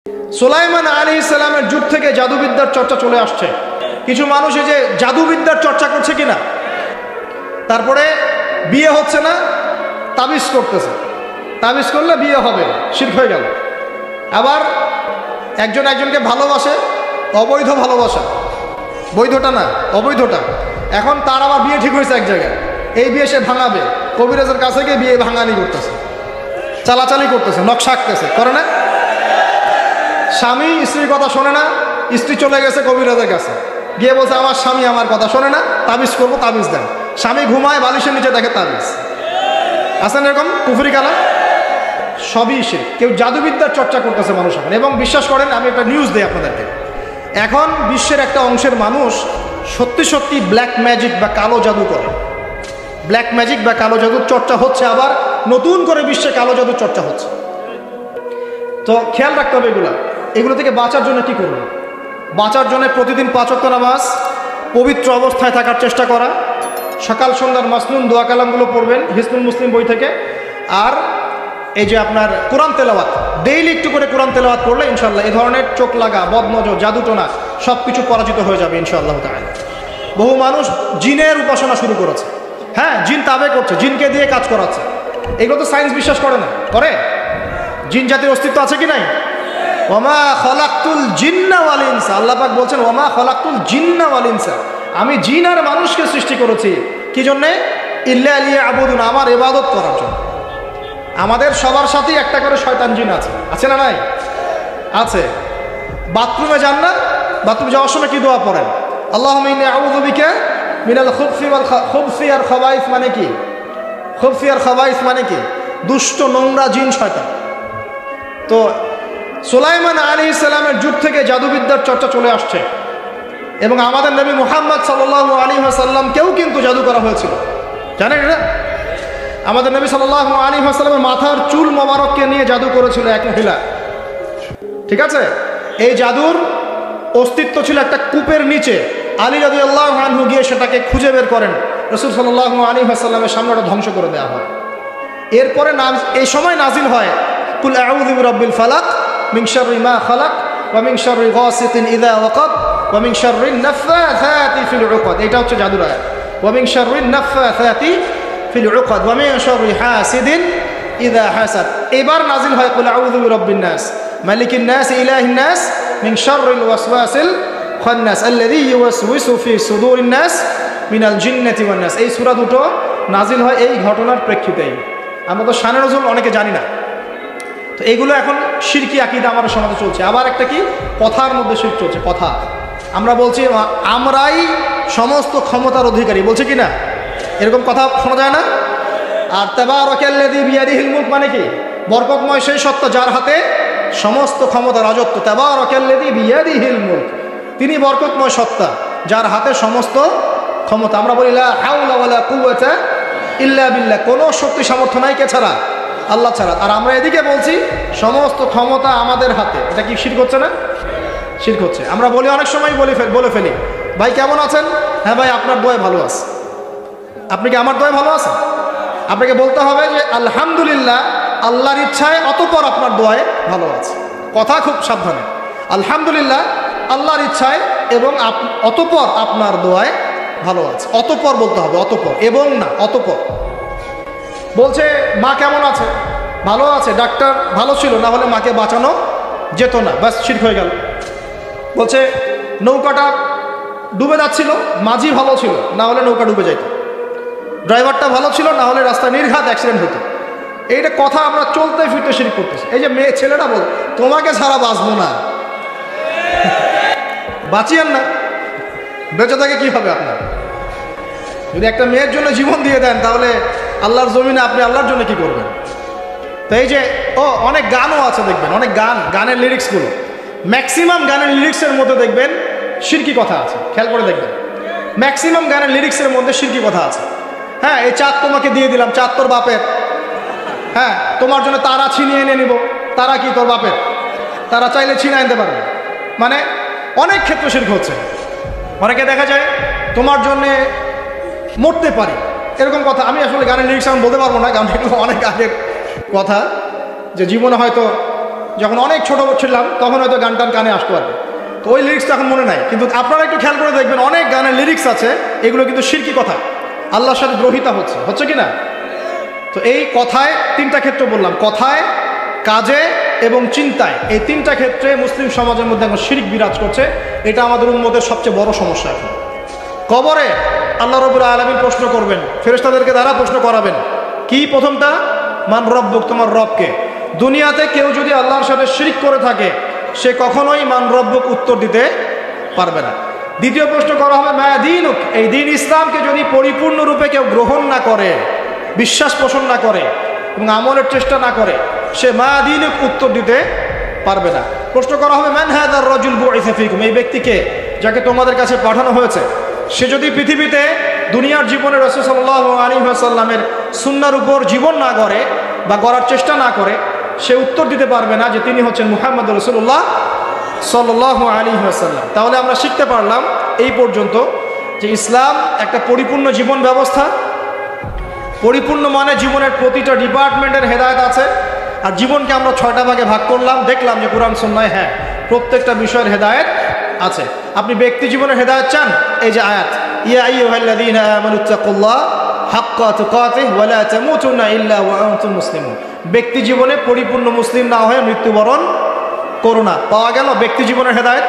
সুলাইমান আলাইহিস সালামের যুগ থেকে জাদুবিদ্যার চর্চা চলে আসছে। কিছু মানুষ এই যে জাদুবিদ্যার চর্চা করছে কিনা, তারপরে বিয়ে হচ্ছে না, তাবিজ করতেছে, তাবিজ করলে বিয়ে হবে, শিরক হয়ে গেল। আবার একজন একজনকে ভালোবাসে, অবৈধ ভালোবাসা, বৈধটা না অবৈধটা। এখন তার আবার বিয়ে ঠিক হয়েছে এক জায়গায়, এই বিয়ে সে ভাঙাবে, কবিরাজের কাছে গিয়ে বিয়ে ভাঙানি করতেছে, চালাচালি করতেছে, নকশা আঁকতেছে, করে না? স্বামী স্ত্রীর কথা শোনে না, স্ত্রী চলে গেছে কবিরাজের কাছে, গিয়ে বলছে আমার স্বামী আমার কথা শোনে না, তাবিজ করবো, তাবিজ দেন। স্বামী ঘুমায়, বালিশের নিচে দেখে তাবিজ। আছেন এরকম কুফরি কালাম? সবই শিরক। কেউ জাদুবিদ্যার চর্চা করতেছে মানুষ এখন। এবং বিশ্বাস করেন, আমি একটা নিউজ দিই আপনাদেরকে, এখন বিশ্বের একটা অংশের মানুষ সত্যি সত্যি ব্ল্যাক ম্যাজিক বা কালো জাদু করে। ব্ল্যাক ম্যাজিক বা কালো জাদুর চর্চা হচ্ছে, আবার নতুন করে বিশ্বে কালো জাদুর চর্চা হচ্ছে। তো খেয়াল রাখতে হবে এগুলো থেকে বাঁচার জন্য কি করব? বাঁচার জন্য প্রতিদিন 5 ওয়াক্ত নামাজ, পবিত্র অবস্থায় থাকার চেষ্টা করা, সকাল সন্ধ্যার মাসনুন দোয়া কালামগুলো পড়বেন হিসনুল মুসলিম বই থেকে। আর এই যে আপনার কোরআন তেলাওয়াত, ডেইলি একটু করে কোরআন তেলাওয়াত করলে ইনশাআল্লাহ এই ধরনের চোখ লাগা, বদনজর, জাদুটোনা সব কিছু পরাজিত হয়ে যাবে ইনশাআল্লাহ তাআলা। বহু মানুষ জিনের উপাসনা শুরু করেছে, হ্যাঁ, জিন তাবে করছে, জিনকে দিয়ে কাজ করাচ্ছে। এগুলো তো সায়েন্স বিশ্বাস করে না, করে? জিন জাতির অস্তিত্ব আছে কি নাই? ওমা খলাকতুল জিন্না ওয়াল ইনসা, আল্লাহ পাক বলছেন ওমা খলাকতুল জিন্না ওয়াল ইনসা, আমি জিন আর মানুষকে সৃষ্টি করেছি কি জন্যে? ইল্লা লিয়াবুদুন, আমার ইবাদত করার জন্য। আমাদের সবার সাথেই একটা করে শয়তান জিন আছে, আছে না নাই? আছে। বাথরুমে যান না, বাথরুমে যাওয়ার সময় কি দোয়া পড়েন? আল্লাহুম্মা ইন্নী আউযু বিকা মিনাল খুবসি আর খাবাইস, মানে কি? খুবসি আর খাবাইস মানে কি? দুষ্ট, নোংরা জিন, শয়তান। তো সুলাইমান আলাইহিস সালামের যুগ থেকে জাদুবিদ্যার চর্চা চলে আসছে। এবং আমাদের নবী মুহাম্মদ সাল্লাল্লাহু আলাইহি ওয়াসাল্লামকেও কিন্তু জাদু করা হয়েছিল, জানেন এটা? আমাদের নবী সাল্লাল্লাহু আলাইহি ওয়াসাল্লামের মাথার চুল মোবারককে নিয়ে জাদু করেছিল এক মহিলা, ঠিক আছে? এই জাদুর অস্তিত্ব ছিল একটা কূপের নিচে। আলী রাদিয়াল্লাহু আনহু গিয়ে সেটাকে খুঁজে বের করেন, রাসূল সাল্লাল্লাহু আলাইহি ওয়াসাল্লামের সামনে ওটা ধ্বংস করে দেওয়া হয়। এরপরে এই সময় নাজিল হয় কুল আউযু বিরাব্বিল ফালাক মিন শাররি মা খালাক ওয়া মিন শাররি গাসিকিন ইযা ওয়াকাব ওয়া মিন শাররিন নাফাসাতি ফিল উকাদ। এটা হচ্ছে জাদুর আয়াত। ওয়া মিন শাররিন নাফাসাতি ফিল উকাদ ওয়া মিন শাররি হাসিদিন ইযা হাসাদ। এবার নাজিল হয় কুল আউযু বিরাব্বিন নাস মালিকিন নাস ইলাহিন নাস মিন শাররিল ওয়াসওয়াসিল খান্নাস আল্লাযী ইউওয়াসওয়িসু ফি সুদুরিন নাস মিনাল জিন্নাতি ওয়ান নাস। এই সূরা দুটো নাজিল হয় এই ঘটনার প্রেক্ষিতেই। আমরা তো শানে নজুল অনেকে জানি না। তো এগুলো এখন শিরকি আকীদা আমাদের সমাজে চলছে। আবার একটা কি, কথার মধ্যে শিরক চলছে। কথা আমরা বলছি আমরাই সমস্ত ক্ষমতার অধিকারী, বলছে কি না? এরকম কথা শোনা যায় না? আর তাবারাকাল্লাযী বিয়াদিহিল মুলক মানে কি? বরকতময় সেই সত্তা যার হাতে সমস্ত ক্ষমতা, রাজত্ব। তাবারাকাল্লাযী বিয়াদিহিল মুলক, তিনি বরকতময় সত্তা যার হাতে সমস্ত ক্ষমতা। আমরা বলি লা হাওলা ওয়ালা কুওয়াতা ইল্লা বিল্লাহ, কোনো শক্তি সামর্থ্য নাই কে ছাড়া? আল্লাহ ছাড়া। আর আমরা এদিকে বলছি সমস্ত ক্ষমতা আমাদের হাতে। এটা কি শিরক হচ্ছে না? শিরক হচ্ছে। আমরা বলি অনেক সময় বলে ফেলি, ভাই কেমন আছেন? হ্যাঁ ভাই, আপনার দোয়ায় ভালো আছে। আপনি কি আমার দোয়ায় ভালো আছেন? আপনাকে বলতে হবে যে আলহামদুলিল্লাহ, আল্লাহর ইচ্ছায় অতঃপর আপনার দোয়ায় ভালো আছে। কথা খুব সাবধানে। আলহামদুলিল্লাহ, আল্লাহর ইচ্ছায় এবং অতঃপর আপনার দোয়ায় ভালো আছে। অতঃপর বলতে হবে, অতঃপর, এবং না, অতঃপর। বলছে মা কেমন আছে? ভালো আছে, ডাক্তার ভালো ছিল, না হলে মাকে বাঁচানো যেত না, ব্যাস শিরক হয়ে গেল। বলছে নৌকাটা ডুবে যাচ্ছিল, মাঝি ভালো ছিল, না হলে নৌকা ডুবে যেত। ড্রাইভারটা ভালো ছিল, না হলে রাস্তায় নির্ঘাত অ্যাক্সিডেন্ট হতো। এইটা কথা আমরা চলতে ফিরতে শিরক করতেছি। এই যে মেয়ে ছেলেটা বল তোমাকে ছাড়া বাঁচবো না, বাঁচিয়েন না, বেঁচে থাকে কি হবে আপনার? যদি একটা মেয়ের জন্য জীবন দিয়ে দেন, তাহলে আল্লাহর জমিনে আপনি আল্লাহর জন্য কি করবেন? তো এই যে অনেক গানও আছে, দেখবেন অনেক গানের লিরিক্সগুলো, ম্যাক্সিমাম গানের লিরিক্সের মধ্যে দেখবেন শিরকি কথা আছে। খেয়াল করে দেখবেন, ম্যাক্সিমাম গানের লিরিক্সের মধ্যে শিরকি কথা আছে। হ্যাঁ, এই চাঁদ তোমাকে দিয়ে দিলাম, চাঁদ তোর বাপের। হ্যাঁ, তোমার জন্য তারা ছিনিয়ে এনে নিব, তারা কি তোর বাপের? তারা চাইলে ছিনিয়ে আনতে পারবে। মানে অনেক ক্ষেত্রে শিরক হচ্ছে। অনেকে দেখা যায় তোমার জন্যে মরতে পারি, এরকম কথা। আমি আসলে গানের লিরিক্স আমি বলতে পারবো না, কারণ এগুলো অনেক আগের কথা, যে জীবনে হয়তো যখন অনেক ছোট ছিলাম তখন হয়তো গান টান কানে আসতো আর কি। তো ওই লিরিক্সটা এখন মনে নাই, কিন্তু আপনারা একটু খেয়াল করে দেখবেন অনেক গানের লিরিক্স আছে এগুলো কিন্তু শিরকি কথা, আল্লাহর সাথে দ্রোহিতা হচ্ছে কি না? তো এই কথায় তিনটা ক্ষেত্র বললাম, কথায়, কাজে এবং চিন্তায়, এই তিনটা ক্ষেত্রে মুসলিম সমাজের মধ্যে এখন শিরক বিরাজ করছে। এটা আমাদের উম্মতের সবচেয়ে বড় সমস্যা। এখন কবরে আল্লাহ রাব্বুল আলামিন প্রশ্ন করবেন, ফেরেশতাদেরকে দ্বারা প্রশ্ন করাবেন। কি প্রথমটা? মান রব্বুক, তোমার রবকে। দুনিয়াতে কেউ যদি আল্লাহর সাথে শিরক করে থাকে সে কখনোই মান রব্বুক উত্তর দিতে পারবে না। দ্বিতীয় প্রশ্ন করা হবে মা দীনুক, এই দিন ইসলামকে যদি পরিপূর্ণরূপে কেউ গ্রহণ না করে, বিশ্বাস পোষণ না করে এবং আমলের চেষ্টা না করে, সে মা দীনুক উত্তর দিতে পারবে না। প্রশ্ন করা হবে মান হাযার রাজুল বুইসা ফীকুম, এই ব্যক্তিকে যাকে তোমাদের কাছে পাঠানো হয়েছে, সে যদি পৃথিবীতে দুনিয়ার জীবনে রাসূল সাল্লাল্লাহু আলাইহি ওয়াসাল্লামের সুন্নাহর উপর জীবন না গড়ে বা গড়ার চেষ্টা না করে, সে উত্তর দিতে পারবে না যে তিনি হচ্ছেন মুহাম্মদ রাসূলুল্লাহ সাল্লাল্লাহু আলাইহি ওয়াসাল্লাম। তাহলে আমরা শিখতে পারলাম এই পর্যন্ত যে ইসলাম একটা পরিপূর্ণ জীবন ব্যবস্থা। পরিপূর্ণ মানে জীবনের প্রতিটা ডিপার্টমেন্টের হেদায়েত আছে। আর জীবনকে আমরা 6টা ভাগে ভাগ করলাম, দেখলাম যে কুরআন সুন্নাহয় হ্যাঁ প্রত্যেকটা বিষয়ের হেদায়েত আছে। আপনি ব্যক্তি জীবনের হেদায়েত চান, এই যে আয়াত, ইয়া আইয়ুহাল্লাযীনা আমানুত্তাকুল্লাহ হাক্কা তুকাতিহি ওয়া লা তামুতুন্না ইল্লা ওয়া আনতুম মুসলিমুন। ব্যক্তি জীবনে পরিপূর্ণ মুসলিম না হয়ে মৃত্যুবরণ করো না। পাওয়া গেল ব্যক্তি জীবনের হেদায়েত।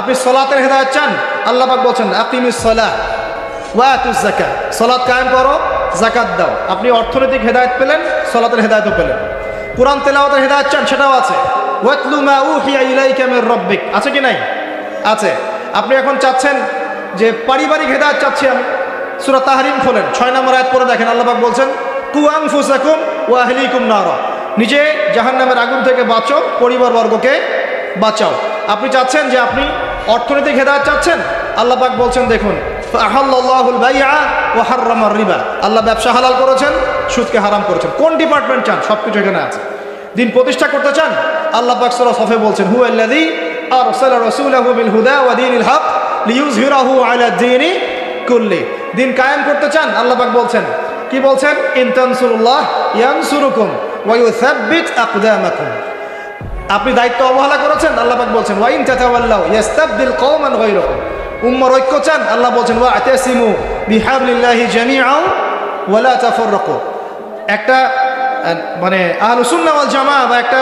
আপনি সালাতের হেদায়েত চান, আল্লাহ পাক বলেন আকিমিস সালাহ ওয়া আতুজ যাকাত, সালাত কায়েম করো, যাকাত দাও। আপনি অর্থনৈতিক হেদায়েত পেলেন, সালাতের হেদায়েতও পেলেন। কুরআন তেলাওয়াতের হেদায়েত চান, সেটাও আছে। ওয়াতলু মা উহিয়া ইলাইকা মির রাব্বিক, আছে কি নাই? আছে। আপনি এখন চাচ্ছেন যে পারিবারিক হেদায়েত চাচ্ছি আমি, সূরা তাহরিম খোলেন, 6 নম্বর আয়াত পড়ে দেখেন, আল্লাহ পাক বলছেন কু আনফুসাকুম ওয়া আহলিকুম নারা, নিজে জাহান্নামের আগুন থেকে বাঁচো, পরিবারবর্গকে বাঁচাও। আপনি চাচ্ছেন যে আপনি অর্থনৈতিক হেদায়েত চাচ্ছেন, আল্লাহ পাক বলছেন দেখুন ফাআহাল্লাহুল বাইআ ওয়া হাররামার রিবা, আল্লাহ ব্যবসা হালাল করেছেন, সুদকে হারাম করেছেন। কোন ডিপার্টমেন্ট চান? সবকিছু এখানে আছে। দিন প্রতিষ্ঠা করতে চান, আল্লাহ পাক সূরা সফে বলছেন হুয়াল্লাযী আরসালা রাসূলাহু বিল হুদা ওয়া দীনিল হক লিইয়ুযহিরাহু আলা দ্বীনি কুল্লি। দিন কায়েম করতে চান, আল্লাহ পাক বলছেন, কি বলছেন? ইন তানসুরুল্লাহ ইয়ানসুরুকুম ওয়া ইউসাব্বিত আকদামাকুম। আপনি দায়িত্ব অবহেলা করেছেন, আল্লাহ পাক বলছেন ওয়া ইন তাতাওয়াল্লাউ ইয়াস্তাবদিল কওমান গায়রাকুম। উম্মার ঐক্য চান, আল্লাহ বলছেন ওয়া আতাসিমু বিহাবলিল্লাহি জামিআন ওয়া লা তাফাররাকু। একটা মানে আহলুস সুন্নাহ ওয়াল জামাআহ বা একটা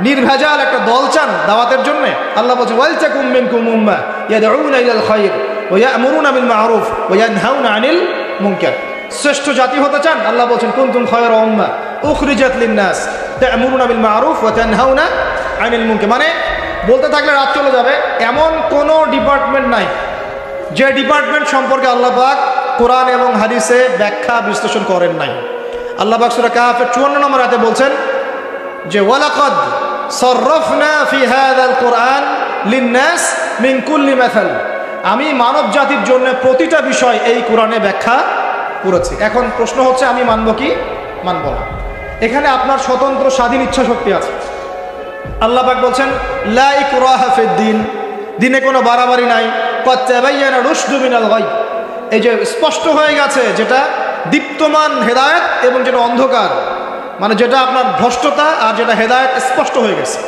নির্ভেজাল একটা দল চান দাওয়াতের জন্য, আল্লাহ বলছেন ওয়াল তাকুম মিনকুম উম্মাহ ইয়াদউনা ইলাল খায়র ওয়া ইয়া'মুরুনা বিল মা'রুফ ওয়া ইয়ানহাউনা আনিল মুনকার। শ্রেষ্ঠ জাতি হতে চান, আল্লাহ বলছেন কুনতুম খায়রা উম্মাহ উখরিজাত লিন-নাস তা'মুরুনা বিল মা'রুফ ওয়া তানহাউনা আনিল মুনকার। মানে বলতে থাকলে রাত চলে যাবে। এমন কোনো ডিপার্টমেন্ট নাই যে ডিপার্টমেন্ট সম্পর্কে আল্লাহ পাক কোরআন এবং হাদিসে ব্যাখ্যা বিশ্লেষণ করেন নাই। আল্লাহ পাক সূরা কাহফের 54 নম্বর আয়াতে বলছেন যে ওয়ালাকাদ সাররাফনা ফি হাযাল কুরআন লিন-নাস মিন কুল্লি মাসাল, আমি মানব জাতির জন্য প্রতিটা বিষয় এই কোরআনে ব্যাখ্যা করেছি। এখন প্রশ্ন হচ্ছে আমি মানব কি মানব না? এখানে আপনার স্বতন্ত্র স্বাধীন ইচ্ছা শক্তি আছে। আল্লাহ পাক বলছেন লা ইকরাহা ফিদ-দীন, দিনে কোনো বাড়াবাড়ি নাই। ক্বাদ তাবায়্যানা রুশদু মিনাল গায়, এই যে স্পষ্ট হয়ে গেছে যেটা দীপ্তমান হেদায়েত এবং যেটা অন্ধকার, মানে যেটা আপনার ভ্রষ্টতা আর যেটা হেদায়েত স্পষ্ট হয়ে গেছে।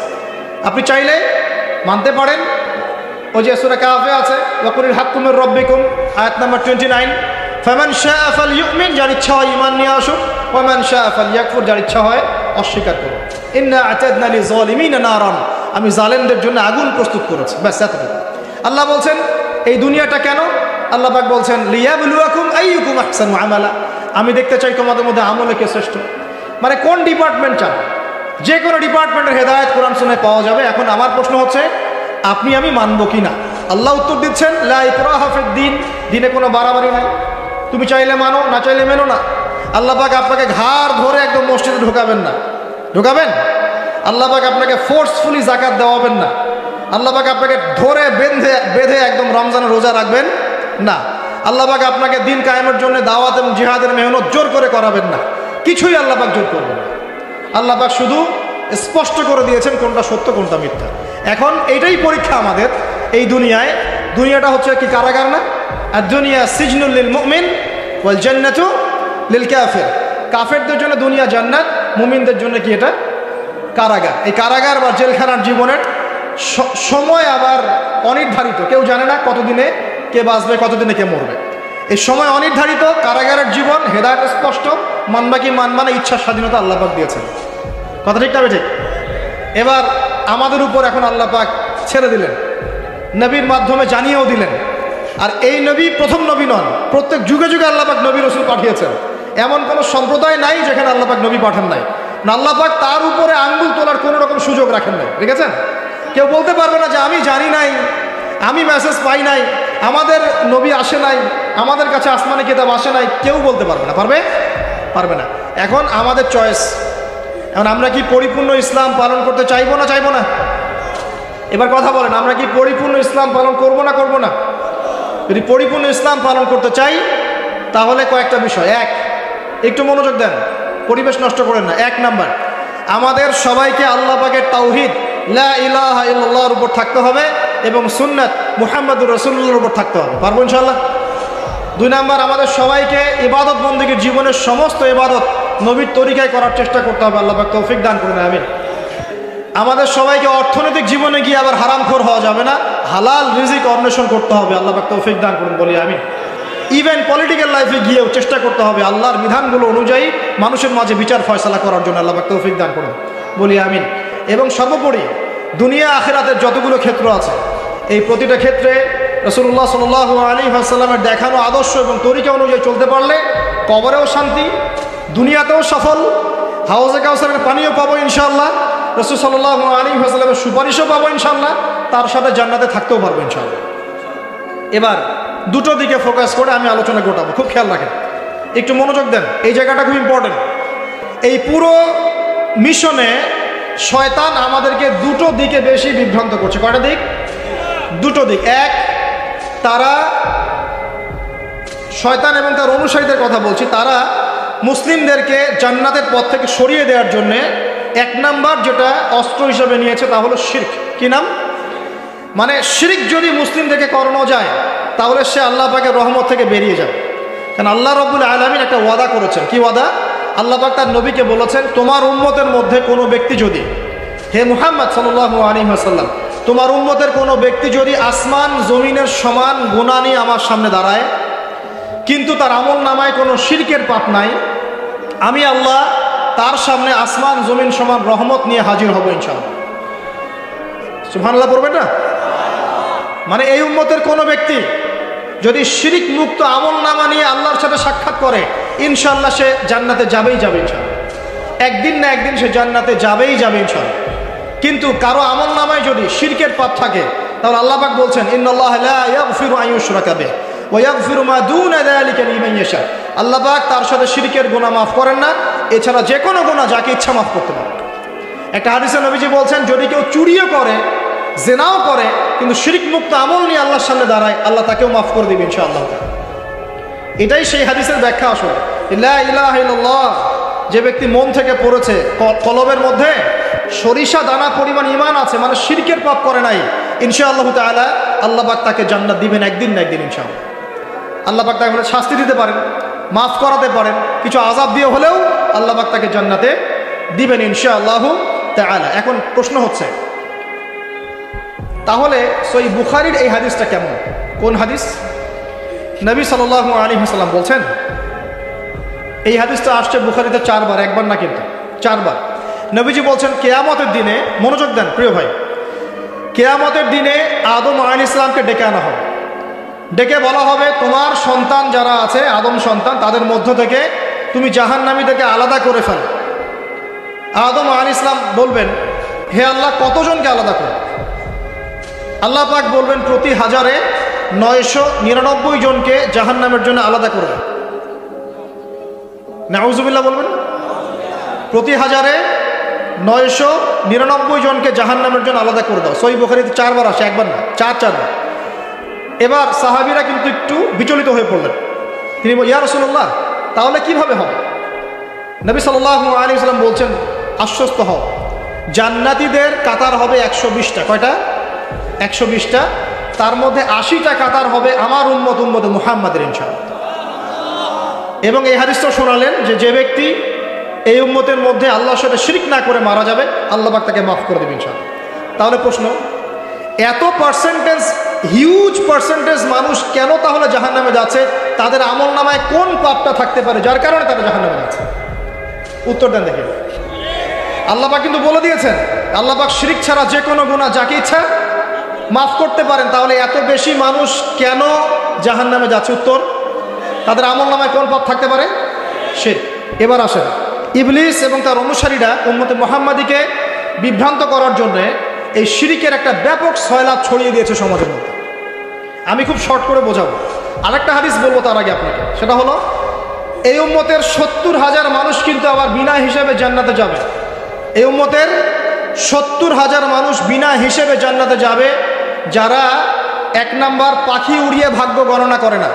আপনি চাইলে মানতে পারেন। ওই যে সূরা কাহফে আছে ওয়াকুলিল হাক্কু মির রাব্বিকুম, আয়াত নাম্বার 29, ফামান শাআ ফালইউমিন, যার ইচ্ছা হয় ঈমান নিয়ে আসুক, ওয়া মান শাআ ফালইয়াকফুর, যার ইচ্ছা হয় অস্বীকার করুন। ইন্না আ'তাদনা লিযালিমিনা নারান, আমি জালেমদের জন্য আগুন প্রস্তুত করেছি। ব্যাস এতটুকু। আল্লাহ বলছেন এই দুনিয়াটা কেন? আল্লাহ পাক বলছেন লিয়াবলুয়াকুম আইয়ুকুম আহসানু আমালা, আমি দেখতে চাই তোমাদের মধ্যে আমলে কে শ্রেষ্ঠ। মানে কোন ডিপার্টমেন্ট চান? যে কোনো ডিপার্টমেন্টের হেদায়েত কোরআন সুন্নাহয় পাওয়া যাবে। এখন আমার প্রশ্ন হচ্ছে আপনি আমি মানব কি না? আল্লাহ উত্তর দিচ্ছেন লা ইকরাহা ফিদ-দীন, দিনে কোনো বাড়াবাড়ি নাই, তুমি চাইলে মানো, না চাইলে মেনো না। আল্লাহ পাক আপনাকে ঘাড় ধরে একদম মসজিদে ঢোকাবেন না, ঢোকাবেন? আল্লাহ পাক আপনাকে ফোর্সফুলি যাকাত দেওয়াবেন না। আল্লাহ পাক আপনাকে ধরে বেঁধে একদম রমজানের রোজা রাখবেন না। আল্লাহ পাক আপনাকে দিন কায়েমের জন্য দাওয়াত এবং জিহাদের মেহনত জোর করে করাবেন না। কিছুই আল্লাহ পাক জোর করবেন না। আল্লাহ পাক শুধু স্পষ্ট করে দিয়েছেন কোনটা সত্য কোনটা মিথ্যা। এখন এইটাই পরীক্ষা আমাদের এই দুনিয়ায়। দুনিয়াটা হচ্ছে কি কারাগার না? আর দুনিয়া সিজনুল লিল মুমিন ওয়াল জান্নাতু লিল কাফির। কাফেরদের জন্য দুনিয়া জান্নাত, মুমিনদের জন্য কি এটা কারাগার। এই কারাগার বা জেলখানার জীবনের সময় আবার অনির্ধারিত, কেউ জানে না কতদিনে কে বাঁচবে, কতদিনে কে মরবে। এই সময় অনির্ধারিত, কারাগারের জীবন, হেদায়েত স্পষ্ট, মানবা কি মানবা না, ইচ্ছার স্বাধীনতা আল্লাহ পাক দিয়েছেন। কথা ঠিক তবে ঠিক। এবার আমাদের উপর এখন আল্লাহ পাক ছেড়ে দিলেন, নবীর মাধ্যমে জানিয়েও দিলেন। আর এই নবী প্রথম নবী নন, প্রত্যেক যুগে যুগে আল্লাহ পাক নবী রসুল পাঠিয়েছেন। এমন কোনো সম্প্রদায় নাই যেখানে আল্লাহ পাক নবী পাঠান নাই। আল্লাহ পাক তার উপরে আঙ্গুল তোলার কোনো রকম সুযোগ রাখেন নাই, ঠিক আছে? কেউ বলতে পারবে না যে আমি জানি নাই, আমি মেসেজ পাই নাই, আমাদের নবী আসে নাই, আমাদের কাছে আসমানি কিতাব আসে নাই, কেউ বলতে পারবে না। পারবে না। এখন আমাদের চয়েস, এখন আমরা কি পরিপূর্ণ ইসলাম পালন করতে চাইবো না চাইবো না? এবার কথা বলেন, আমরা কি পরিপূর্ণ ইসলাম পালন করবো না করবো না? যদি পরিপূর্ণ ইসলাম পালন করতে চাই তাহলে কয়েকটা বিষয়। এক, একটু মনোযোগ দেন, পরিবেশ নষ্ট করেন না। এক নাম্বার, আমাদের সবাইকে আল্লাহ পাকের তাওহীদ লা ইলাহা ইল্লাল্লাহর উপর থাকতে হবে এবং সুন্নাত মুহাম্মদুর রাসূলুল্লাহর উপর থাকতে হবে। পারবো ইনশাআল্লাহ? দুই নাম্বার, আমাদের সবাইকে ইবাদত বন্দেগীর জীবনের সমস্ত ইবাদত নবীর তরিকায় করার চেষ্টা করতে হবে। আল্লাহ পাক তৌফিক দান করুন, আমিন। আমাদের সবাইকে অর্থনৈতিক জীবনে গিয়ে আবার হারামখোর হওয়া যাবে না, হালাল রিজিক অন্বেষণ করতে হবে। আল্লাহ পাক তৌফিক দান করুন, বলি আমিন। ইভেন পলিটিক্যাল লাইফে গিয়েও চেষ্টা করতে হবে আল্লাহর বিধানগুলো অনুযায়ী মানুষের মাঝে বিচার ফয়সালা করার জন্য। আল্লাহ পাক তৌফিক দান করুন, বলি আমিন। এবং সর্বোপরি দুনিয়া আখিরাতের যতগুলো ক্ষেত্র আছে, এই প্রতিটা ক্ষেত্রে রাসূলুল্লাহ সাল্লাল্লাহু আলাইহি ওয়াসাল্লামের দেখানো আদর্শ এবং তরিকা অনুযায়ী চলতে পারলে কবরেও শান্তি, দুনিয়াতেও সফল, হাউজে কাউসারের পানিও পাবো ইনশাআল্লাহ, রাসূল সাল্লাল্লাহু আলাইহি ওয়াসাল্লামের সুপারিশও পাবো ইনশাআল্লাহ, তার সাথে জান্নাতে থাকতেও পারবো ইনশাআল্লাহ। এবার দুটো দিকে ফোকাস করে আমি আলোচনা গোটাবো, খুব খেয়াল রাখেন, একটু মনোযোগ দেন, এই জায়গাটা খুব ইম্পর্টেন্ট। এই পুরো মিশনে শয়তান আমাদেরকে দুটো দিকে বেশি বিভ্রান্ত করছে। কয়টা দিক? দুটো দিক। এক, তারা শয়তান এবং তার অনুসারীদের কথা বলছি, তারা মুসলিমদেরকে জান্নাতের পথ থেকে সরিয়ে দেওয়ার জন্য এক নাম্বার যেটা অস্ত্র হিসেবে নিয়েছে তা হলো শিরক। কি নাম? মানে শিরক যদি মুসলিমদেরকে করানো যায় তাহলে সে আল্লাহ পাকের রহমত থেকে বেরিয়ে যাবে। কারণ আল্লাহ রাব্বুল আলামিন একটা ওয়াদা করেছেন। কি ওয়াদা? আল্লাহ পাক তার নবীকে বলেছেন, তোমার উম্মতের মধ্যে কোনো ব্যক্তি যদি, হে মুহাম্মদ সাল্লাল্লাহু আলাইহি ওয়াসাল্লাম, তোমার উম্মতের কোনো ব্যক্তি যদি আসমান জমিনের সমান গুনাহ নিয়ে আমার সামনে দাঁড়ায় কিন্তু তার আমল নামায় কোনো শিরকের পাপ নাই, আমি আল্লাহ তার সামনে আসমান জমিন সমান রহমত নিয়ে হাজির হব ইনশাআল্লাহ। সুবহানাল্লাহ পড়বেন না? মানে এই উম্মতের কোনো ব্যক্তি যদি শিরিক মুক্ত আমল নামা নিয়ে আল্লাহর সাথে সাক্ষাৎ করে ইনশাআল্লাহ সে জান্নাতে যাবেই ইনশাআল্লাহ। একদিন না একদিন সে জান্নাতে যাবেই ইনশাআল্লাহ। কিন্তু কারো আমল নামায় যদি শিরকের পাপ থাকে তাহলে আল্লাহ পাক বলছেন, ইন্নাল্লাহা লা ইয়াগফিরু আন ইউশরাকা বিহি ওয়া ইয়াগফিরু মা দুনা যালিকা লিমান ইয়াশা। আল্লাহ পাক তার সাথে শিরকের গুনাহ মাফ করেন না, এছাড়া যে কোনো গুনাহ যাকে ইচ্ছা মাফ করতে পারেন। একটা হাদিসে নবীজি বলছেন, যদি কেউ চুরিও করে, জেনাও করে, কিন্তু শিরক মুক্ত আমল নিয়ে আল্লাহর সামনে দাঁড়ায়, আল্লাহ তাকেও মাফ করে দিবেন ইনশাআল্লাহ। এটাই সেই হাদিসের ব্যাখ্যা। আসলে লা ইলাহা ইল্লাল্লাহ যে ব্যক্তি মন থেকে পড়েছে, কলবের মধ্যে সরিষা দানা পরিমাণ ঈমান আছে, মানে শিরকের পাপ করে নাই, ইনশাআল্লাহ তাআলা আল্লাহ পাক তাকে জান্নাত দিবেন একদিন না একদিন ইনশাআল্লাহ। আল্লাহ পাক তাকে শাস্তি দিতে পারেন, মাফ করাতে পারেন, কিছু আযাব দিয়ে হলেও আল্লাহ পাক তাকে জান্নাতে দিবেন ইনশাআল্লাহ তাআলা। এখন প্রশ্ন হচ্ছে, তাহলে সহিহ বুখারীর এই হাদিসটা কেমন? কোন হাদিস? নবী সাল্লাল্লাহু আলাইহি ওয়াসাল্লাম বলছেন, এই হাদিসটা আসছে বুখারীতে 4 বার, একবার না কিন্তু 4 বার। নবীজি বলছেন, কিয়ামতের দিনে, মনোযোগ দেন প্রিয় ভাই, কিয়ামতের দিনে আদম আলাইহিস সালামকে ডেকে আনা হবে। ডেকে বলা হবে, তোমার সন্তান যারা আছে, আদম সন্তান, তাদের মধ্য থেকে তুমি জাহান্নামীদেরকে আলাদা করে ফেলো। আদম আলাইহিস সালাম বলবেন, হে আল্লাহ, কতজনকে আলাদা করো? আল্লাহ পাক বলবেন, প্রতি 1000-এ 999 জনকে জাহান্নামের জন্য আলাদা করে দাও। নাউজুবিল্লাহ বলবেন। প্রতি 1000-এ 999 জনকে জাহান্নামের জন্য আলাদা করে দাও। সহিহ বুখারীতে 4 বার আসে, একবার না, 4 বার। এবার সাহাবীরা কিন্তু একটু বিচলিত হয়ে পড়লেন। তিনি বলেন, ইয়া রাসূলুল্লাহ, তাহলে কিভাবে হবে? নবী সাল্লাল্লাহু আলাইহি ওয়াসাল্লাম বলছেন, আশ্বস্ত হও, জান্নাতীদের কাতার হবে 120টা। কয়টা? 120টা। তার মধ্যে 80টা কাতার হবে আমার উম্মতে মুহাম্মাদের ইনশাআল্লাহ। এবং এই হাদিসটা শোনালেন যে ব্যক্তি এই উম্মতের মধ্যে আল্লাহর সাথে শিরক না করে মারা যাবে, আল্লাহ পাক তাকে মাফ করে দেবেন ইনশাআল্লাহ। তাহলে প্রশ্ন, এত পার্সেন্টেজ, হিউজ পার্সেন্টেজ মানুষ কেন তাহলে জাহান্নামে যাচ্ছে? তাদের আমল নামায় কোন পাপটা থাকতে পারে যার কারণে তারা জাহান্নামে যাচ্ছে? উত্তর দেন দেখি। আল্লাহ পাক কিন্তু বলে দিয়েছেন, আল্লাহ পাক শিরক ছাড়া যে কোনো গুনাহ যাকে ইচ্ছা মাফ করতে পারেন। তাহলে এত বেশি মানুষ কেন জাহান্নামে যাচ্ছে? উত্তর, তাদের আমল নামায় কোন পাপ থাকতে পারে? শিরক। এবার আসেন, ইবলিস এবং তার অনুসারীরা উম্মতে মুহাম্মাদীকে বিভ্রান্ত করার জন্য এই শিরকের একটা ব্যাপক সয়লাব ছড়িয়ে দিয়েছে সমাজের মধ্যে। আমি খুব শর্ট করে বোঝাবো। আরেকটা হাদিস বলবো তার আগে আপনাকে, সেটা হলো এই উম্মতের 70,000 মানুষ কিন্তু আবার বিনা হিসেবে জান্নাতে যাবে। এই উম্মতের 70,000 মানুষ বিনা হিসেবে জান্নাতে যাবে, যারা 1 নাম্বার পাখি উড়িয়ে ভাগ্য গণনা করে না।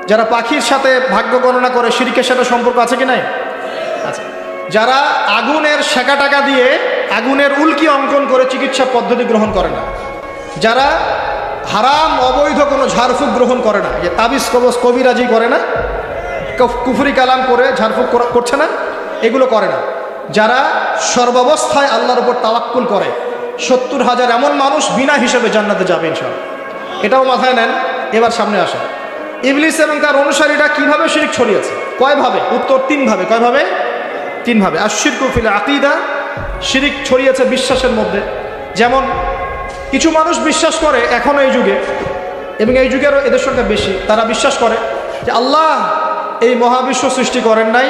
যারা পাখির সাথে ভাগ্য গণনা করে, শিরকের সাথে সম্পর্ক আছে কি নাই? আচ্ছা। যারা আগুনের সেকা টাকা দিয়ে আগুনের উল্কি অঙ্কন করে চিকিৎসা পদ্ধতি গ্রহণ করে না। যারা হারাম অবৈধ কোনো ঝাড়ফুঁক গ্রহণ করে না, যে তাবিজ কবজ কবিরাজি করে না, কুফরি কালাম করে ঝাড়ফুঁক করছে না, এগুলো করে না। যারা সর্বাবস্থায় আল্লাহর উপর তাওয়াক্কুল করে, 70,000 এমন মানুষ বিনা হিসেবে জান্নাতে যাবে ইনশাআল্লাহ। এটাও মাথায় নেন। এবার সামনে আসে, ইবলিস এবং তার অনুসারীরা কিভাবে শিরক ছড়িয়েছে? কয়ভাবে? উত্তর, 3 ভাবে। কয়ভাবে? 3 ভাবে। আশ-শিরকু ফিল আকীদা, শিরক ছড়িয়েছে বিশ্বাসের মধ্যে। যেমন কিছু মানুষ বিশ্বাস করে এখনো এই যুগে, এবং এই যুগেরও এদের সংখ্যা বেশি, তারা বিশ্বাস করে যে আল্লাহ এই মহাবিশ্ব সৃষ্টি করেন নাই,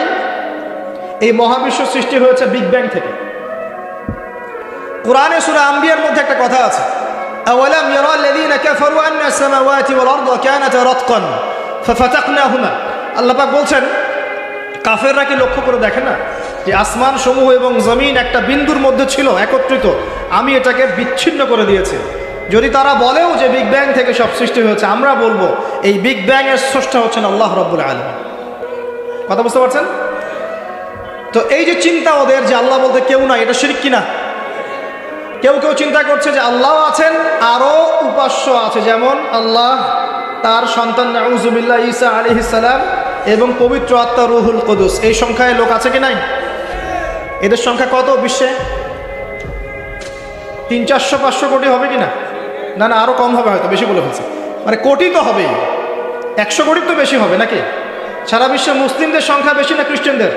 এই মহাবিশ্ব সৃষ্টি হয়েছে বিগ ব্যাং থেকে। কোরআনে সূরা আম্বিয়ার মধ্যে একটা কথা আছে, আওয়ালাম ইয়ারাল্লাযীনা কাফারু আন্না আস-সামাওয়াতি ওয়াল আরদা কানাতা রাতকান ফাফাতাকনাহুমা। আল্লাহ পাক বলছেন, কাফেররা কি লক্ষ্য করে দেখে না যে আসমান সমূহ এবং জমিন একটা বিন্দুর মধ্যে ছিল একত্রিত, আমি এটাকে বিচ্ছিন্ন করে দিয়েছি। যদি তারা বলেও যে বিগ ব্যাং থেকে সব সৃষ্টি হয়েছে, আমরা বলবো এই বিগ ব্যাং এর স্রষ্টা হচ্ছেন আল্লাহ রাব্বুল আলামিন। কথা বুঝতে পারছেন? তো এই যে চিন্তা ওদের যে আল্লাহ বলতে কেউ নাই, এটা শিরক কিনা? কেউ কেউ চিন্তা করছে যে আল্লাহ আছেন, আরও উপাস্য আছে, যেমন আল্লাহ, তার সন্তান নাউজুবিল্লাহ ঈসা আলাইহিস সালাম এবং পবিত্র আত্মা রুহুল কুদুস। এই সংখ্যায় লোক আছে কি নাই? এদের সংখ্যা কত বিশ্বে? 300-400 কোটি হবে কি না? না না, আরও কম হবে, হয়তো বেশি বলে ফেলছে। মানে কোটি তো হবেই, 100 কোটির তো বেশি হবে নাকি? সারা বিশ্বে মুসলিমদের সংখ্যা বেশি না খ্রিস্টানদের?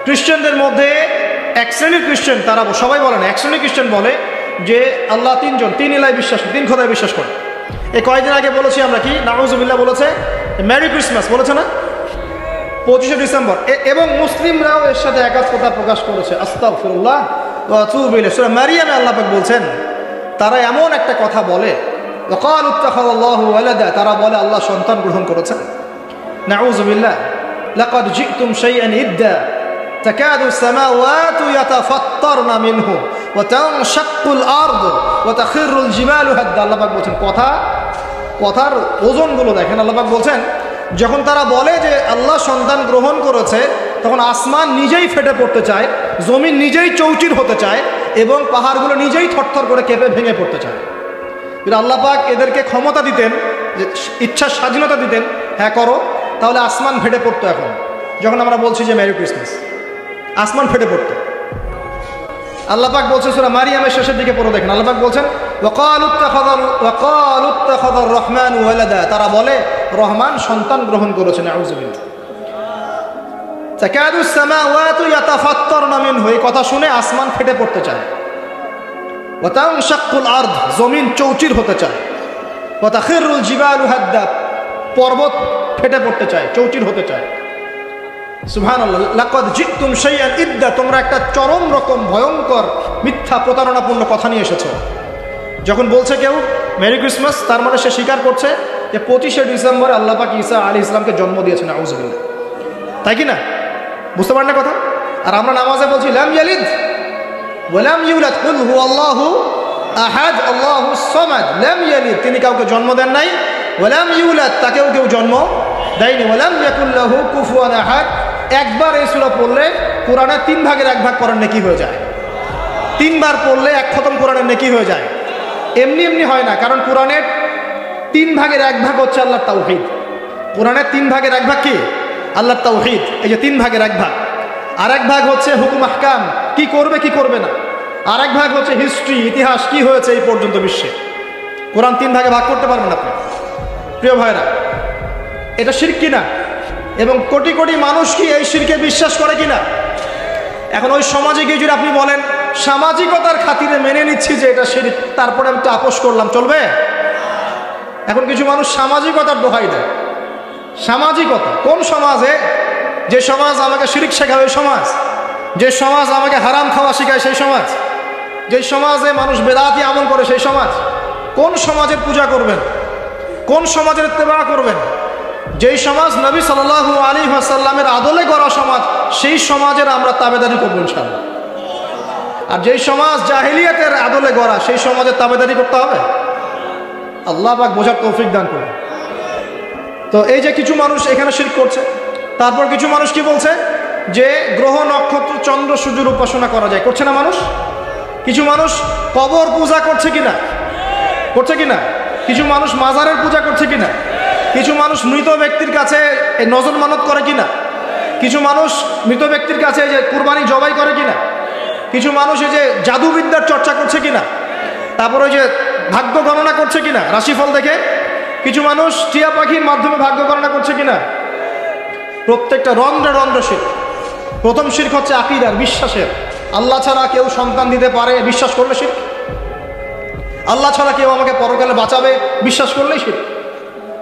খ্রিস্টানদের মধ্যে এক শ্রেণীর খ্রিস্টান, তারা সবাই বলে না, এক শ্রেণীর খ্রিস্টান বলে যে আল্লাহ 3 জন, 3 ইলায় বিশ্বাস, 3 খোদায় বিশ্বাস করে। এই কয়েকদিন আগে বলেছি আমরা, কি নাউজুবিল্লাহ বলেছে, মেরি ক্রিসমাস বলেছে না, 25শে ডিসেম্বর। এবং মুসলিমরাও এর সাথে একাত্মতা প্রকাশ করেছে। আস্তাগফিরুল্লাহ ওয়া আতুবু ইলাইহি। সূরা মারিয়ামে আল্লাহ পাক বলছেন, তারা এমন একটা কথা বলে, ওয়াকালু ইত্তাখাযাল্লাহু ওয়ালাদা, তারা বলে আল্লাহ সন্তান গ্রহণ করেছেন। নাউজুবিল্লাহ। লাকাদ জি'তুম শাইআন ইদ্দা তাকাদু আস-সামাওয়াতু ইয়াতাফাত্তারনা মিনহু ওয়া তানশাক্কুল আরদু ওয়া তাখিরুল জিবালু হাদ্দা। আল্লাহ পাক বলছেন, কথার ওজনগুলো দেখেন। আল্লাহ পাক বলছেন, যখন তারা বলে যে আল্লাহ সন্তান গ্রহণ করেছে, তখন আসমান নিজেই ফেটে পড়তে চায়, জমিন নিজেই চৌচির হতে চায়, এবং পাহাড়গুলো নিজেই থরথর করে কেঁপে ভেঙে পড়তে চায়। যদি আল্লাহ পাক এদেরকে ক্ষমতা দিতেন, যে ইচ্ছার স্বাধীনতা দিতেন, হ্যাঁ করো, তাহলে আসমান ফেটে পড়তো। এখন যখন আমরা বলছি যে মেরি ক্রিসমাস, আসমান ফেটে পড়তো। আল্লাহ পাক বলছেন সূরা মারিয়ামের শেষের দিকে পড়ে দেখেন, আল্লাহ পাক বলছেন, ওয়াকালু ইত্তাখাযার রহমানু ওয়ালাদা, তারা বলে রহমান সন্তান গ্রহণ করেছেন। নাউযুবিল্লাহ। তাকাদু আস-সামাওয়াতু ইয়াতাফাত্তারনা মিনহু, এই কথা শুনে আসমান ফেটে পড়তে চায়। ওয়া তানশাক্কুল আরদ, জমিন চৌচির হতে চায়। ওয়া তাখিরুল জিবালু হাদ্দা, পর্বত ফেটে পড়তে চায়, চৌচির হতে চায়। সুবহানাল্লাহ। লাকাদ জি'তুম শাইআন ইদ্দা, তোমরা একটা চরম রকম ভয়ঙ্কর মিথ্যা প্রতারণাপূর্ণ কথা নিয়ে এসেছো। যখন বলছে কেউ মেরি ক্রিসমাস, তার মানে সে স্বীকার করছে যে 25শে ডিসেম্বরে আল্লাহ পাক ঈসা আলাইহিস সালামকে জন্ম দিয়েছেন। নাউযুবিল্লাহ। তাই কি না? বুঝতে পারেন না কথা? আর আমরা নামাজে বলছি লাম ইয়ালিদ ওয়া লাম ইউলাদ, কুল হুয়াল্লাহু আহাদ আল্লাহুস সামাদ। লাম ইয়ালিদ, তিনি কাউকে জন্ম দেন নাই, ওয়া লাম ইউলাদ, তাকেও কেউ জন্ম দেয়নি, ওয়া লাম ইয়াকুল লাহু কুফুয়ান আহাদ। একবার এই সূরা পড়লে কোরআনের 3 ভাগের 1 ভাগ করার নেকি হয়ে যায়। 3 বার পড়লে 1 খতম কোরআনের নেকি হয়ে যায়। এমনি এমনি হয় না, কারণ কোরআনের 3 ভাগের 1 ভাগ হচ্ছে আল্লাহর তাওহীদ। কোরআনের 3 ভাগের 1 ভাগ কি? আল্লাহর তাওহীদ। এই যে 3 ভাগের 1 ভাগ, আর এক ভাগ হচ্ছে হুকুম আহকাম, কি করবে কি করবে না। আর এক ভাগ হচ্ছে হিস্ট্রি, ইতিহাস, কি হয়েছে এই পর্যন্ত বিশ্বে। কোরআন 3 ভাগে ভাগ করতে পারবেন আপনি। প্রিয় ভাইরা, এটা শিরক কিনা? এবং কোটি কোটি মানুষ কি এই শিরকে বিশ্বাস করে কিনা? এখন ওই সমাজে গিয়ে যদি আপনি বলেন সামাজিকতার খাতিরে মেনে নিচ্ছি যে এটা শিরক, তারপরে আমি তো আপোষ করলাম, চলবে? এখন কিছু মানুষ সামাজিকতার দোহাই দেয়। সামাজিকতা কোন সমাজে? যে সমাজ আমাকে শিরক শেখায় ওই সমাজ, যে সমাজ আমাকে হারাম খাওয়া শেখায় সেই সমাজ, যে সমাজে মানুষ বেদাতি আমল করে সেই সমাজ। কোন সমাজের পূজা করবেন? কোন সমাজের ইত্তেবা করবেন? যেই সমাজ নবী সাল্লাল্লাহু আলাইহি ওয়াসাল্লামের আদলে গড়া সমাজ, সেই সমাজের আমরা তাবেদারি করব ইনশাআল্লাহ। আর যেই সমাজ জাহিলিয়াতের আদলে গড়া, সেই সমাজের তাবেদারি করতে হবে। আল্লাহ পাক বোঝার তৌফিক দান করুন। তো এই যে কিছু মানুষ এখানে শিরক করছে, তারপর কিছু মানুষ কি বলছে যে গ্রহ নক্ষত্র চন্দ্র সূর্যের উপাসনা করা যায়, করছে না মানুষ? কিছু মানুষ কবর পূজা করছে কিনা? করছে কিনা? কিছু মানুষ মাজারের পূজা করছে কিনা? কিছু মানুষ মৃত ব্যক্তির কাছে নজর মানত করে কিনা? কিছু মানুষ মৃত ব্যক্তির কাছে যে কুরবানি জবাই করে কিনা? কিছু মানুষ এই যে জাদুবিদ্যার চর্চা করছে কিনা? তারপরে যে ভাগ্য গণনা করছে কিনা রাশিফল দেখে? কিছু মানুষ টিয়া পাখির মাধ্যমে ভাগ্য গণনা করছে কিনা? প্রত্যেকটা রন্ধ্রে রন্ধ্রে শিরক। প্রথম শিরক হচ্ছে আকীদার, বিশ্বাসের। আল্লাহ ছাড়া কেউ সন্তান দিতে পারে, বিশ্বাস করলে শিরক। আল্লাহ ছাড়া কেউ আমাকে পরকালে বাঁচাবে, বিশ্বাস করলেই শিরক।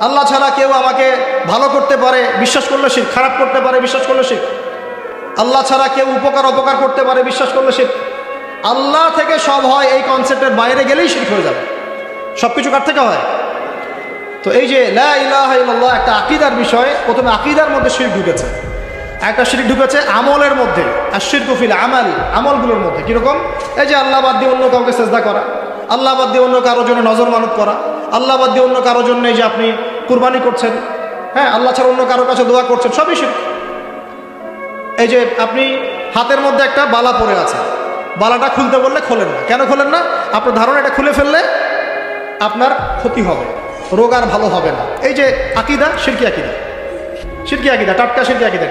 আল্লাহ ছাড়া কেউ আমাকে ভালো করতে পারে, বিশ্বাস করলে শিরক। খারাপ করতে পারে, বিশ্বাস করলে শিরক। আল্লাহ ছাড়া কেউ উপকার অপকার করতে পারে, বিশ্বাস করলে শিরক। আল্লাহ থেকে সব হয়, এই কনসেপ্টের বাইরে গেলেই শিরক হয়ে যাবে। সব কিছু কার থেকে হয়? তো এই যে লা ইলাহা ইল্লাল্লাহ একটা আকীদার বিষয়। প্রথমে আকীদার মধ্যে শিরক ঢুকেছে, একটা শিরক ঢুকেছে আমলের মধ্যে। আর শিরকু ফিল আমাল, আমলগুলোর মধ্যে কিরকম? এই যে আল্লাহ বাদ দিয়ে অন্য কাউকে সেজদা করা, আল্লাহ বাদ দিয়ে অন্য কারোর জন্য নজর মানত করা, আল্লাহ বাদ দিয়ে অন্য কারোর জন্য এই যে আপনি কুরবানি করছেন, হ্যাঁ, আল্লাহ ছাড়া অন্য কারোর কাছে দোয়া করছেন, সবই শিরক। এই যে আপনি হাতের মধ্যে একটা বালা পরে আছে, বালাটা খুলতে বললে খোলেন না। কেন খোলেন না? আপনার ধারণা এটা খুলে ফেললে আপনার ক্ষতি হবে, রোগ আর ভালো হবে না। এই যে আকীদা, শিরকি আকীদা, শিরকি আকীদা, টাটকা শিরকি আকীদা।